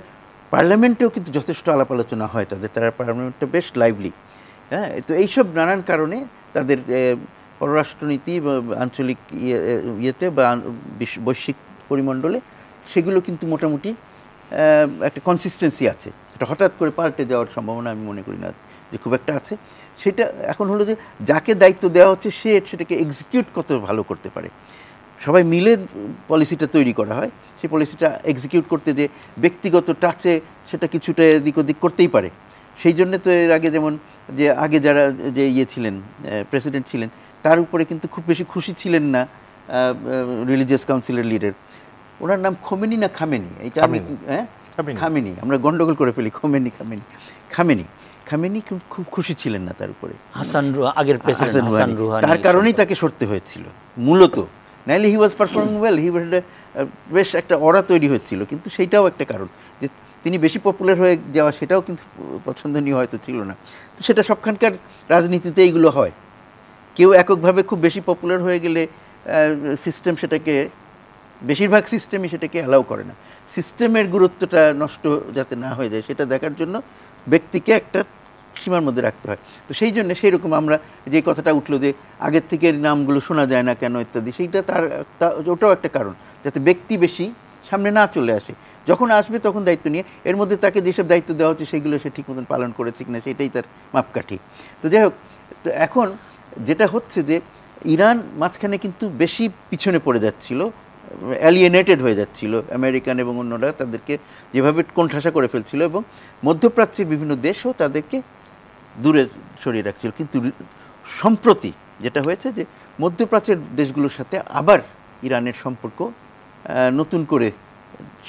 পার্লামেন্টেও কিন্তু যথেষ্ট আলাপ আলোচনা হয় তারা পার্লামেন্টটা বেশ লাইভলি, হ্যাঁ। তো এইসব নানান কারণে তাদের পররাষ্ট্রনীতি বা আঞ্চলিক ইয়েতে বা বৈশ্বিক পরিমণ্ডলে সেগুলো কিন্তু মোটামুটি একটা কনসিস্টেন্সি আছে। এটা হঠাৎ করে পাল্টে যাওয়ার সম্ভাবনা আমি মনে করি না যে খুব একটা আছে। সেটা এখন হলো যে যাকে দায়িত্ব দেওয়া হচ্ছে সেটাকে এক্সিকিউট কত ভালো করতে পারে। সবাই মিলে পলিসিটা তৈরি করা হয়, সেই পলিসিটা এক্সিকিউট করতে যে ব্যক্তিগত টাচে সেটা কিছুটা এদিক ওদিক করতেই পারে। সেই জন্যে তো এর আগে যেমন যে আগে যারা যে ছিলেন, প্রেসিডেন্ট ছিলেন, তার উপরে কিন্তু খুব বেশি খুশি ছিলেন না রিলিজিয়াস কাউন্সিলের লিডার। ওনার নাম খোমেনি না খামেনি, এইটা খামেনি, আমরা গন্ডগোল করে ফেলি, খামেনি খুব খুশি ছিলেন না তার উপরে, আগের প্রেসিডেন্ট হাসান রুহানি, তার কারণেই তাকে সরতে হয়েছিল মূলত। নাইলে হি ওয়াজ পারফর্মিং ওয়েল, বেশ একটা অরা তৈরি হয়েছিল, কিন্তু সেইটাও একটা কারণ যে তিনি বেশি পপুলার হয়ে যাওয়া, সেটাও কিন্তু পছন্দনীয় হয়তো ছিল না। তো সেটা সবখানকার রাজনীতিতে এইগুলো হয়। কেউ এককভাবে খুব বেশি পপুলার হয়ে গেলে সিস্টেম সেটাকে, বেশিরভাগ সিস্টেমই সেটাকে অ্যালাউ করে না। সিস্টেমের গুরুত্বটা নষ্ট যাতে না হয়ে যায় সেটা দেখার জন্য ব্যক্তিকে একটা সীমার মধ্যে রাখতে হয়। তো সেই জন্য সেই রকম আমরা যে কথাটা উঠলো যে আগের থেকে নামগুলো শোনা যায় না কেন ইত্যাদি, সেইটা ওটাও একটা কারণ, যাতে ব্যক্তি বেশি সামনে না চলে আসে। যখন আসবে তখন দায়িত্ব নিয়ে এর মধ্যে তাকে যেসব দায়িত্ব দেওয়া হচ্ছে সেগুলো সে ঠিক মতন পালন করেছে কিনা সেটাই তার মাপকাঠি। তো যাই হোক, তো এখন যেটা হচ্ছে যে ইরান মাঝখানে কিন্তু বেশি পিছনে পড়ে যাচ্ছিল, অ্যালিয়েনেটেড হয়ে যাচ্ছিল, আমেরিকান এবং অন্যরা তাদেরকে যেভাবে কোণঠাসা করে ফেলছিল, এবং মধ্যপ্রাচ্যের বিভিন্ন দেশও তাদেরকে দূরে সরিয়ে রাখছিল। কিন্তু সম্প্রতি যেটা হয়েছে যে মধ্যপ্রাচ্যের দেশগুলোর সাথে আবার ইরানের সম্পর্ক নতুন করে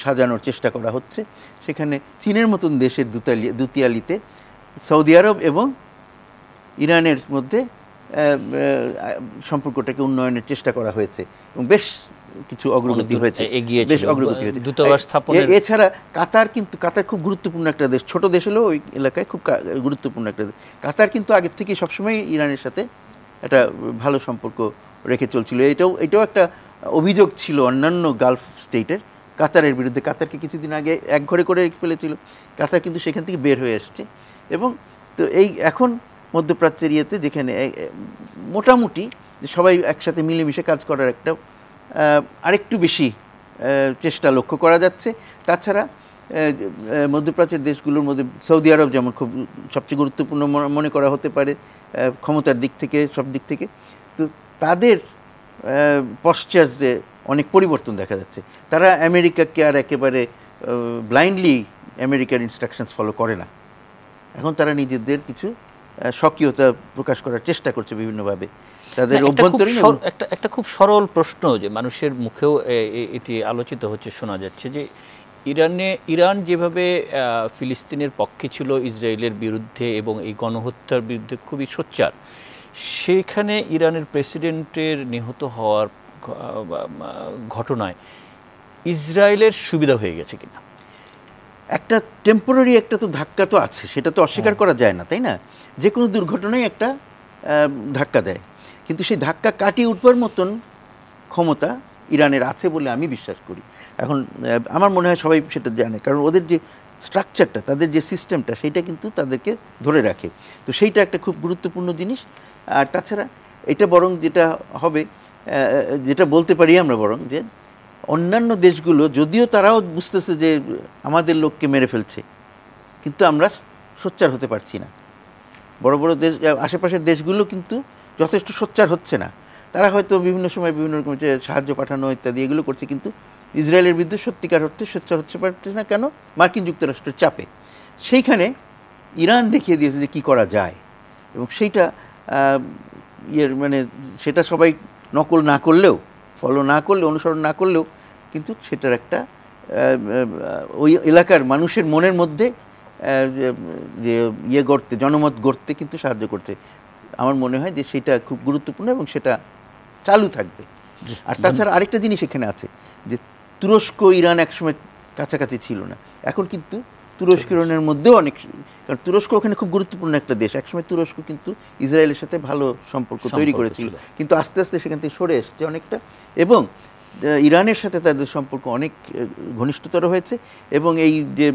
সাজানোর চেষ্টা করা হচ্ছে। সেখানে চীনের মতন দেশের দুতিয়ালিতে সৌদি আরব এবং ইরানের মধ্যে সম্পর্কটাকে উন্নয়নের চেষ্টা করা হয়েছে এবং বেশ কিছু অগ্রগতি হয়েছে, বেশ অগ্রগতি হয়েছে। এছাড়া কাতার খুব গুরুত্বপূর্ণ একটা দেশ, ছোট দেশ হলেও ওই এলাকায় খুব গুরুত্বপূর্ণ একটা দেশ। কাতার কিন্তু আগের থেকেই সবসময় ইরানের সাথে একটা ভালো সম্পর্ক রেখে চলছিল। এটাও একটা অভিযোগ ছিল অন্যান্য গালফ স্টেটের কাতারের বিরুদ্ধে। কাতারকে কিছুদিন আগে একঘরে করে ফেলেছিল, কাতার কিন্তু সেখান থেকে বের হয়ে আসছে। এবং তো এখন মধ্যপ্রাচ্যের ইয়েতে যেখানে মোটামুটি সবাই একসাথে মিলেমিশে কাজ করার একটা আরেকটু বেশি চেষ্টা লক্ষ্য করা যাচ্ছে। তাছাড়া মধ্যপ্রাচ্যের দেশগুলোর মধ্যে সৌদি আরব যেমন খুব সবচেয়ে গুরুত্বপূর্ণ মনে করা হতে পারে ক্ষমতার দিক থেকে, সব দিক থেকে। তো তাদের পশ্চাৎে অনেক পরিবর্তন দেখা যাচ্ছে। তারা আমেরিকাকে আর একেবারে ব্লাইন্ডলি আমেরিকার ইনস্ট্রাকশনস ফলো করে না। এখন তারা নিজেদের কিছু স্বকীয়তা প্রকাশ করার চেষ্টা করছে বিভিন্নভাবে। তাদের অভ্যন্তরীণ একটা খুব সরল প্রশ্ন যে মানুষের মুখেও এটি আলোচিত হচ্ছে, শোনা যাচ্ছে যে ইরান যেভাবে ফিলিস্তিনের পক্ষে ছিল ইসরায়েলের বিরুদ্ধে এবং এই গণহত্যার বিরুদ্ধে খুবই সোচ্চার, সেখানে ইরানের প্রেসিডেন্টের নিহত হওয়ার ঘটনায় ইসরায়েলের সুবিধা হয়ে গেছে কিনা? একটা টেম্পোরারি একটা তো ধাক্কা তো আছে, সেটা তো অস্বীকার করা যায় না, তাই না? যে কোনো দুর্ঘটনায় একটা ধাক্কা দেয়, কিন্তু সেই ধাক্কা কাটিয়ে উঠবার মতন ক্ষমতা ইরানের আছে বলে আমি বিশ্বাস করি। এখন আমার মনে হয় সবাই সেটা জানে, কারণ ওদের যে স্ট্রাকচারটা, তাদের যে সিস্টেমটা, সেইটা কিন্তু তাদেরকে ধরে রাখে। তো সেইটা একটা খুব গুরুত্বপূর্ণ জিনিস। আর তাছাড়া এটা বরং যেটা হবে, যেটা বলতে পারি আমরা বরং, যে অন্যান্য দেশগুলো যদিও তারাও বুঝতেছে যে আমাদের লোককে মেরে ফেলছে, কিন্তু আমরা সোচ্চার হতে পারছি না। বড় বড় দেশ, আশেপাশের দেশগুলো কিন্তু যথেষ্ট সোচ্চার হচ্ছে না। তারা হয়তো বিভিন্ন সময় বিভিন্ন রকম যে সাহায্য পাঠানো ইত্যাদি এগুলো করছে, কিন্তু ইসরায়েলের বিরুদ্ধে সত্যিকার অর্থে সোচ্চার হচ্ছে পারছে না। কেন? মার্কিন যুক্তরাষ্ট্রের চাপে। সেইখানে ইরান দেখিয়ে দিয়েছে যে কী করা যায়, এবং সেইটা মানে সেটা সবাই নকল না করলেও, ফলো না করলে, অনুসরণ না করলেও, কিন্তু সেটার একটা ওই এলাকার মানুষের মনের মধ্যে যে গড়তে, জনমত গড়তে কিন্তু সাহায্য করছে। আমার মনে হয় যে সেটা খুব গুরুত্বপূর্ণ এবং সেটা চালু থাকবে। আর তাছাড়া আরেকটা জিনিস এখানে আছে, যে তুরস্ক ইরান একসময় কাছাকাছি ছিল না, এখন কিন্তু তুরস্ক ইরানের মধ্যেও অনেক, কারণ তুরস্ক ওখানে খুব গুরুত্বপূর্ণ একটা দেশ। একসময় তুরস্ক কিন্তু ইসরায়েলের সাথে ভালো সম্পর্ক তৈরি করেছিল, কিন্তু আস্তে আস্তে সেখান থেকে সরে এসছে অনেকটা, এবং ইরানের সাথে তাদের সম্পর্ক অনেক ঘনিষ্ঠতর হয়েছে। এবং এই যে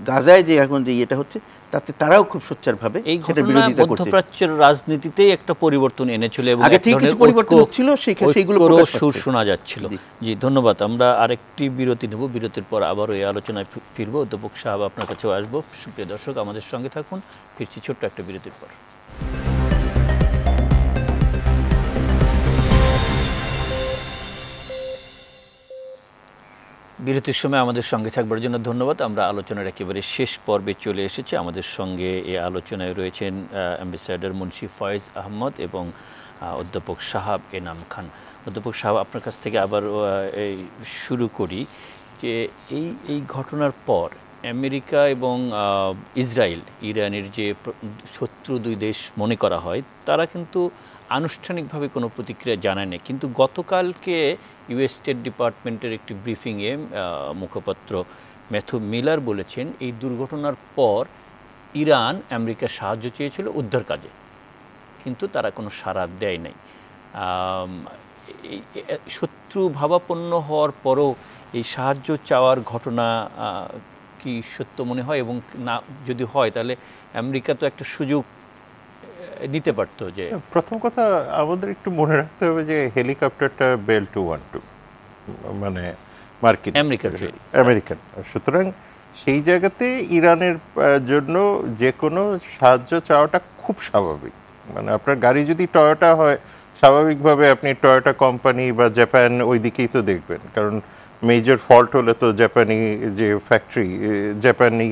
গাজায় যে এখন যে এটা হচ্ছে, তাতে তারাও খুব সোচ্চারভাবে এই ঘটনা মধ্যপ্রাচ্যের রাজনীতিতেই একটা পরিবর্তন এনেছিল এবং আগে ঠিক কিছু পরিবর্তন হচ্ছিল, সেইগুলো সুর শোনা যাচ্ছিল। জি, ধন্যবাদ। আমরা আরেকটি বিরতি নেব, বিরতির পর আবারও এই আলোচনায় ফিরব। অধ্যাপক সাহাব, আপনার কাছেও আসবো। সুপ্রিয় দর্শক, আমাদের সঙ্গে থাকুন, ফিরছি ছোট্ট একটা বিরতির পর। বিরতির সময় আমাদের সঙ্গে থাকবার জন্য ধন্যবাদ। আমরা আলোচনার একেবারে শেষ পর্বে চলে এসেছি। আমাদের সঙ্গে এই আলোচনায় রয়েছেন অ্যাম্বাসেডর মুন্সি ফয়েজ আহমদ এবং অধ্যাপক সাহাব এনাম খান। অধ্যাপক সাহাব, আপনার কাছ থেকে আবার শুরু করি যে এই ঘটনার পর আমেরিকা এবং ইসরায়েল, ইরানের যে শত্রু দুই দেশ মনে করা হয়, তারা কিন্তু আনুষ্ঠানিকভাবে কোনো প্রতিক্রিয়া জানায় না। কিন্তু গতকালকে ইউএস স্টেট ডিপার্টমেন্টের একটি ব্রিফিংয়ে মুখপাত্র ম্যাথু মিলার বলেছেন, এই দুর্ঘটনার পর ইরান আমেরিকার সাহায্য চেয়েছিল উদ্ধার কাজে, কিন্তু তারা কোনো সাড়া দেয় নাই। শত্রু ভাবাপন্ন হওয়ার পরও এই সাহায্য চাওয়ার ঘটনা কি সত্য মনে হয়? এবং না যদি হয়, তাহলে আমেরিকা তো একটা সুযোগ নিতে পারতো। যে প্রথম কথা আমাদের একটু মনে রাখতে হবে যে হেলিকপ্টারটা বেল 212, মানে মার্কিন, আমেরিকান। সুতরাং সেই জায়গাতে ইরানের জন্য যে কোনো সাহায্য চাওয়াটা খুব স্বাভাবিক। মানে আপনার গাড়ি যদি টয়োটা হয়, স্বাভাবিকভাবে আপনি টয়োটা কোম্পানি বা জাপান ওই দিকেই তো দেখবেন, কারণ মেজর ফল্ট হলে তো জাপানি যে ফ্যাক্টরি, জাপানি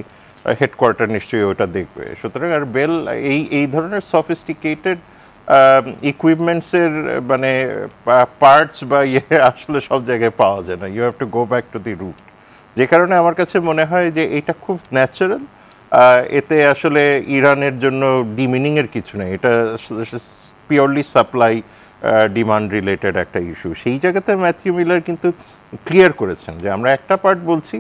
হেডকোয়ার্টার নিশ্চয়ই ওটা দেখবে। সুতরাং আর বেল এই ধরনের সফিস্টিকেটেড ইকুইপমেন্টসের মানে পার্টস বা আসলে সব জায়গায় পাওয়া যায় না। You have to go back to the root. যে কারণে আমার কাছে মনে হয় যে এটা খুব ন্যাচারাল। এতে আসলে ইরানের জন্য ডিমিনিংয়ের কিছু নেই, এটা পিওরলি সাপ্লাই ডিমান্ড রিলেটেড একটা ইস্যু। সেই জায়গাতে ম্যাথিউ মিলার কিন্তু ক্লিয়ার করেছেন যে আমরা একটা পার্ট বলছি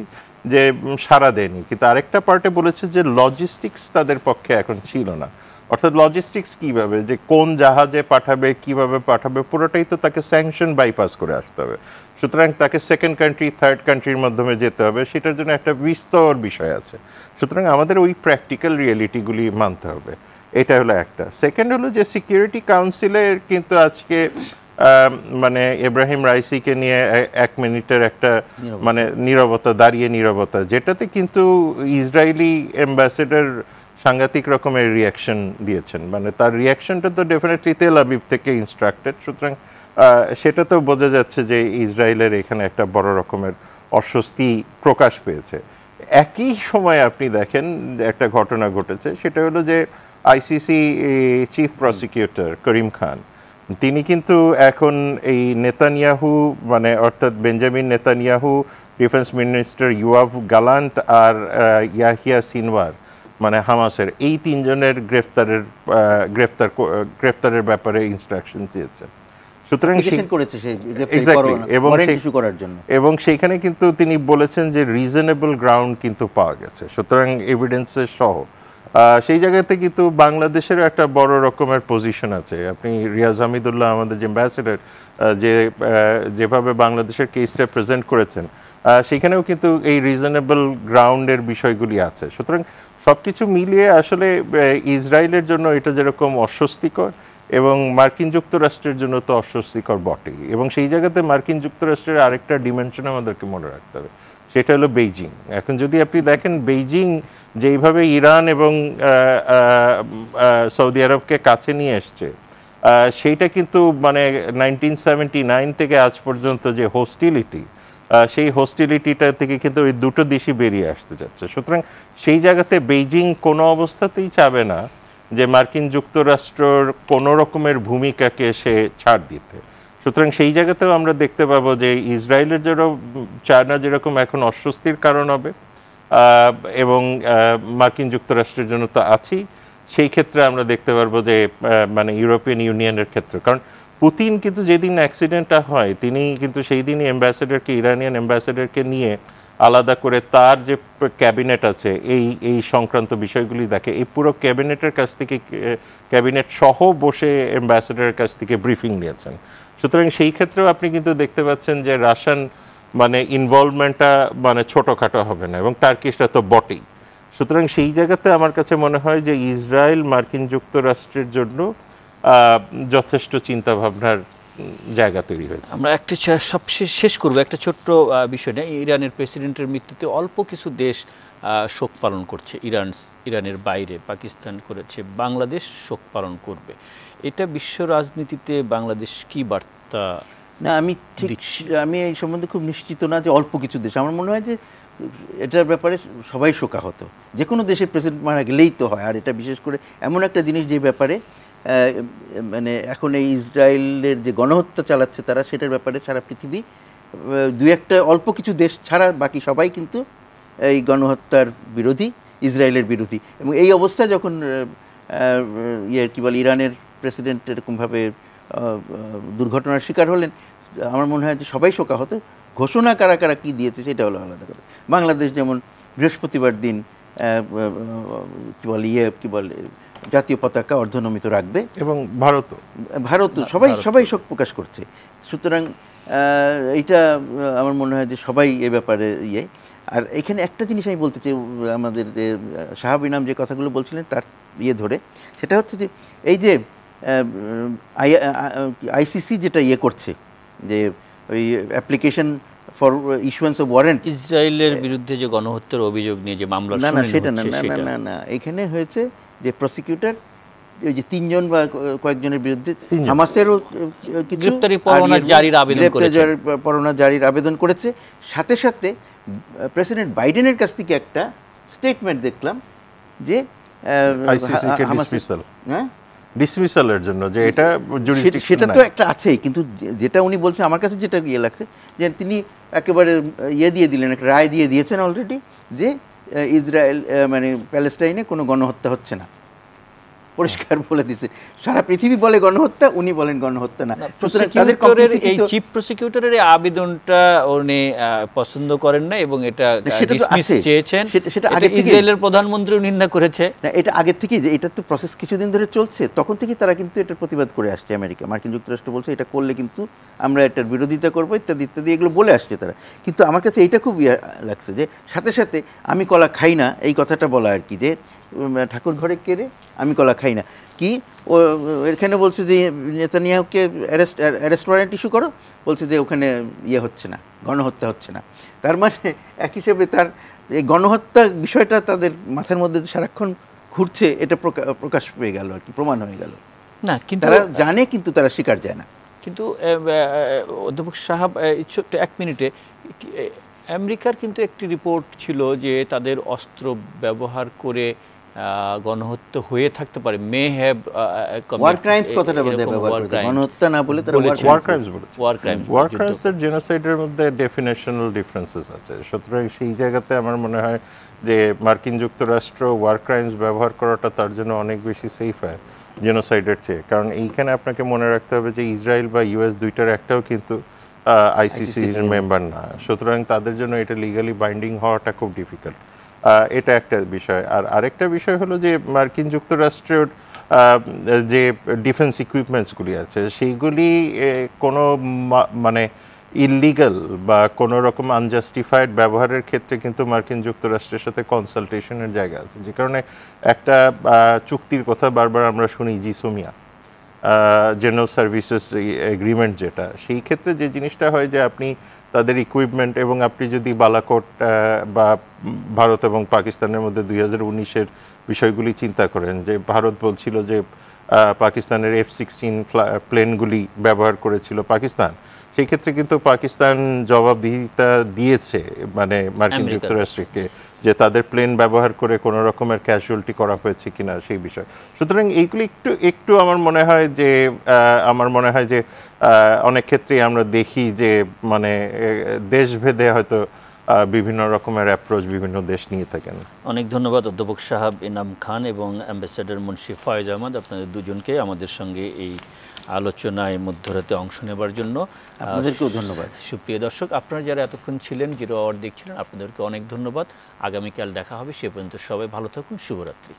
যে সাড়া দেয়নি, কিন্তু আরেকটা পার্টে বলেছে যে লজিস্টিক্স তাদের পক্ষে এখন ছিল না। অর্থাৎ লজিস্টিক্স কীভাবে, যে কোন জাহাজে পাঠাবে, কিভাবে পাঠাবে, পুরোটাই তো তাকে স্যাংশন বাইপাস করে আসতে হবে। সুতরাং তাকে সেকেন্ড কান্ট্রি, থার্ড কান্ট্রির মাধ্যমে যেতে হবে, সেটার জন্য একটা বিস্তর বিষয় আছে। সুতরাং আমাদের ওই প্র্যাকটিক্যাল রিয়েলিটিগুলি মানতে হবে। এটা হলো একটা। সেকেন্ড হলো যে সিকিউরিটি কাউন্সিলের কিন্তু আজকে মানে ইব্রাহিম রাইসিকে নিয়ে 1 মিনিটের একটা মানে নীরবতা, দাঁড়িয়ে নীরবতা, যেটাতে কিন্তু ইসরায়েলি অ্যাম্বাসেডর সাংঘাতিক রকমের রিয়াকশন দিয়েছেন। মানে তার রিয়াকশনটা তো ডেফিনেটলি তেল আবিব থেকে ইনস্ট্রাক্টেড। সুতরাং সেটা তো বোঝা যাচ্ছে যে ইসরায়েলের এখানে একটা বড় রকমের অস্বস্তি প্রকাশ পেয়েছে। একই সময় আপনি দেখেন একটা ঘটনা ঘটেছে, সেটা হলো যে ICC chief prosecutor Karim Khan, তিনি কিন্তু এখন এই নেতানিয়াহু মানে অর্থাৎ বেঞ্জামিন নেতানিয়াহু, ডিফেন্স মিনিস্টার ইয়োয়াভ গালান্ট আর ইয়াহিয়া সিনওয়ার মানে হামাসের এই তিনজনের গ্রেফতারের ব্যাপারে ইনস্ট্রাকশন দিয়েছেন। সুতরাং এবং সেইখানে কিন্তু তিনি বলেছেন যে রিজনেবল গ্রাউন্ড কিন্তু পাওয়া গেছে, সুতরাং এভিডেন্সের সহ। সেই জায়গাতে কিন্তু বাংলাদেশের একটা বড় রকমের পজিশন আছে। আপনি রিয়াজ হামিদুল্লাহ আমাদের যে অ্যাম্বাসেডর যেভাবে বাংলাদেশের কেসটা প্রেজেন্ট করেছেন, সেখানেও কিন্তু এই রিজনেবল গ্রাউন্ডের বিষয়গুলি আছে। সুতরাং সব কিছু মিলিয়ে আসলে ইসরায়েলের জন্য এটা যেরকম অস্বস্তিকর এবং মার্কিন যুক্তরাষ্ট্রের জন্য তো অস্বস্তিকর বটেই, এবং সেই জায়গাতে মার্কিন যুক্তরাষ্ট্রের আরেকটা ডিমেনশন আমাদেরকে মনে রাখতে হবে, সেটা হলো বেইজিং। এখন যদি আপনি দেখেন বেইজিং যেইভাবে ইরান এবং সৌদি আরবকে কাছে নিয়ে এসছে, সেইটা কিন্তু মানে 1979 থেকে আজ পর্যন্ত যে হোস্টিলিটি, সেই হোস্টিলিটিটা থেকে কিন্তু ওই দুটো দেশই বেরিয়ে আসতে যাচ্ছে। সুতরাং সেই জায়গাতে বেইজিং কোনো অবস্থাতেই চাবে না যে মার্কিন যুক্তরাষ্ট্রর কোনো রকমের ভূমিকাকে সে ছাড় দিতে। সুতরাং সেই জায়গাতেও আমরা দেখতে পাবো যে ইসরায়েলের জন্য চায়না যেরকম এখন অস্বস্তির কারণ হবে, এবং মার্কিন যুক্তরাষ্ট্রের জন্য তো আছেই, সেই ক্ষেত্রে আমরা দেখতে পারবো যে মানে ইউরোপিয়ান ইউনিয়নের ক্ষেত্রে, কারণ পুতিন কিন্তু যেদিন অ্যাক্সিডেন্টটা হয় তিনি কিন্তু সেই দিনই অ্যাম্বাসেডরকে, ইরানিয়ান অ্যাম্বাসেডরকে নিয়ে আলাদা করে তার যে ক্যাবিনেট আছে এই সংক্রান্ত বিষয়গুলি দেখে, এই পুরো ক্যাবিনেটের কাছ থেকে, ক্যাবিনেট সহ বসে অ্যাম্বাসেডরের কাছ থেকে ব্রিফিং নিয়েছেন। সুতরাং সেই ক্ষেত্রেও আপনি কিন্তু দেখতে পাচ্ছেন যে রাশিয়ান মানে ইনভলভমেন্টটা মানে ছোটোখাটো হবে না, এবং টার্কিশরা তো বটেই। সুতরাং সেই জায়গাতে আমার কাছে মনে হয় যে ইসরায়েল মার্কিন যুক্তরাষ্ট্রের জন্য যথেষ্ট চিন্তাভাবনার জায়গা তৈরি হয়েছে। আমরা একটা সবশেষ শেষ করবো একটা ছোট্ট বিষয় নিয়ে। ইরানের প্রেসিডেন্টের মৃত্যুতে অল্প কিছু দেশ শোক পালন করছে, ইরানের বাইরে পাকিস্তান করেছে, বাংলাদেশ শোক পালন করবে। এটা বিশ্ব রাজনীতিতে বাংলাদেশ কি বার্তা? না, আমি এই সম্বন্ধে খুব নিশ্চিত না যে অল্প কিছু দেশ। আমার মনে হয় যে এটার ব্যাপারে সবাই শোকাহত, যে কোনো দেশের প্রেসিডেন্ট মারা গেলেই তো হয়। আর এটা বিশেষ করে এমন একটা জিনিস যে ব্যাপারে মানে এখন এই ইসরায়েলের যে গণহত্যা চালাচ্ছে তারা, সেটার ব্যাপারে সারা পৃথিবী দু একটা অল্প কিছু দেশ ছাড়া বাকি সবাই কিন্তু এই গণহত্যার বিরোধী, ইসরায়েলের বিরোধী। এবং এই অবস্থায় যখন কী বলে ইরানের প্রেসিডেন্ট এরকমভাবে দুর্ঘটনার শিকার হলেন, আমার মনে হয় যে সবাই শোকাহত। ঘোষণা কারা কারা কী দিয়েছে সেটা হলো আলাদা কথা। বাংলাদেশ যেমন বৃহস্পতিবার দিন কী বলে জাতীয় পতাকা অর্ধনমিত রাখবে, এবং ভারত সবাই শোক প্রকাশ করছে। সুতরাং এইটা আমার মনে হয় যে সবাই এ ব্যাপারে আর এখানে একটা জিনিস আমি বলতে চাই, আমাদের শাহাব ইনাম যে কথাগুলো বলছিলেন তার ধরে, সেটা হচ্ছে যে এই যে আইসিসি যেটা করছে, যে ওই application for issuance of warrant ইসরায়েলের বিরুদ্ধে যে গণহত্যার অভিযোগ নিয়ে যে মামলা, না সেটা না, এখানে হয়েছে যে প্রসিকিউটর ওই যে 3 জন বা কয়েকজনের বিরুদ্ধে হামাসেরও গ্রেপ্তারি পরোয়ানা জারির আবেদন করেছে। সাথে সাথে প্রেসিডেন্ট বাইডেনের কাছ থেকে একটা স্টেটমেন্ট দেখলাম যে ডিসমিসালের জন্য, যে এটা সেটা তো একটা আছেই, কিন্তু যেটা উনি বলছেন আমার কাছে যেটা লাগছে যে তিনি একেবারে দিয়ে দিলেন, একটা রায় দিয়ে দিয়েছেন অলরেডি, যে ইসরায়েল মানে প্যালেস্টাইনে কোনো গণহত্যা হচ্ছে না, পরিষ্কার বলে দিয়েছে। সারা পৃথিবী বলে গণহত্যা, উনি বলেন গণহত্যা না। এই চিফ প্রসিকিউটরের আবেদনটা উনি পছন্দ করেন না এবং এটা ডিসমিস চেয়েছেন, সেটা ইসরায়েলের প্রধানমন্ত্রীও নিন্দা করেছে। না, এটা আগের থেকেই, যে এটা তো প্রসেস কিছুদিন ধরে চলছে, তখন থেকেই তারা কিন্তু এটার প্রতিবাদ করে আসছে। মার্কিন যুক্তরাষ্ট্র বলছে এটা করলে কিন্তু আমরা এটার বিরোধিতা করবো ইত্যাদি ইত্যাদি, এগুলো বলে আসছে তারা। কিন্তু আমার কাছে এইটা খুব লাগছে যে সাথে সাথে আমি কলা খাই না এই কথাটা বলা আর কি, যে ঠাকুর ঘরে কেড়ে আমি কলা খাই না, কি ও এখানে বলছে যে নেতানিয়াহুকে অ্যারেস্ট ওয়ারেন্ট ইস্যু করো, বলছে যে ওখানে হচ্ছে না, গণহত্যা হচ্ছে না। তার মানে এক হিসেবে তার এই গণহত্যা বিষয়টা তাদের মাথার মধ্যে সারাক্ষণ ঘুরছে, এটা প্রকাশ পেয়ে গেল আর কি, প্রমাণ হয়ে গেল। না, কিন্তু তারা জানে, কিন্তু তারা স্বীকার যায় না। কিন্তু অধ্যাপক সাহাব, ছোট্ট 1 মিনিটে, আমেরিকার কিন্তু একটি রিপোর্ট ছিল যে তাদের অস্ত্র ব্যবহার করে গণহত্যা হয়ে থাকতে পারে, মে হ্যাভ ওয়ার ক্রাইমস কথাটা বোধহয় ব্যবহার করেছে, গণহত্যা না বলে তারা ওয়ার ক্রাইমস বলেছে। ওয়ার ক্রাইম, ওয়ার ক্রাইমস আর জেনোসাইডের মধ্যে ডেফিনেশনাল ডিফারেন্সেস আছে। সুতরাং সেই জায়গাতে আমার মনে হয় যে মার্কিন যুক্তরাষ্ট্র ওয়ার ক্রাইমস ব্যবহার করাটা তার জন্য অনেক বেশি সেফ হয় জেনোসাইডের চেয়ে। কারণ এইখানে আপনাকে মনে রাখতে হবে যে ইসরায়েল বা ইউএস দুইটার একটাও কিন্তু আইসিসির মেম্বার না, সুতরাং তাদের জন্য এটা লিগালি বাইন্ডিং হওয়াটা খুব ডিফিকাল্ট। এটা একটা বিষয়। আর আরেকটা বিষয় হলো যে মার্কিন যুক্তরাষ্ট্রের যে ডিফেন্স ইকুইপমেন্টসগুলি আছে সেইগুলি কোনো মানে ইললিগাল বা কোনো রকম আনজাস্টিফাইড ব্যবহারের ক্ষেত্রে কিন্তু মার্কিন যুক্তরাষ্ট্রের সাথে কনসালটেশনের জায়গা আছে, যে কারণে একটা চুক্তির কথা বারবার আমরা শুনি জিসোমিয়া, জেনারেল সার্ভিসেস এগ্রিমেন্ট, যেটা সেই ক্ষেত্রে যে জিনিসটা হয় যে আপনি তাদের ইকুইপমেন্ট এবং আপনি যদি বালাকোট বা ভারত এবং পাকিস্তানের মধ্যে 2019-এর বিষয়গুলি চিন্তা করেন, যে ভারত বলছিল যে পাকিস্তানের F-16 প্লেনগুলি ব্যবহার করেছিল পাকিস্তান, সেই ক্ষেত্রে কিন্তু পাকিস্তান জবাবদিহিতা দিয়েছে মানে মার্কিন যুক্তরাষ্ট্রকে যে তাদের প্লেন ব্যবহার করে কোনো রকমের ক্যাজুয়ালিটি করা হয়েছে কিনা সেই বিষয়। সুতরাং এইগুলি একটু আমার মনে হয় যে অনেক ক্ষেত্রেই আমরা দেখি যে মানে দেশভেদে হয়তো বিভিন্ন রকমের অ্যাপ্রোচ বিভিন্ন দেশ নিয়ে থাকেন। অনেক ধন্যবাদ অধ্যাপক সাহাব ইনাম খান এবং অ্যাম্বাসেডর মুন্সি ফয়েজ আহমদ, আপনাদের দুজনকে আমাদের সঙ্গে এই আলোচনায় মধ্যরাতে অংশ নেবার জন্য। আপনাদেরকেও ধন্যবাদ। সুপ্রিয় দর্শক, আপনারা যারা এতক্ষণ ছিলেন, জিরো আওয়ার দেখছিলেন, আপনাদেরকে অনেক ধন্যবাদ। আগামীকাল দেখা হবে, সে পর্যন্ত সবাই ভালো থাকুন, শুভরাত্রি।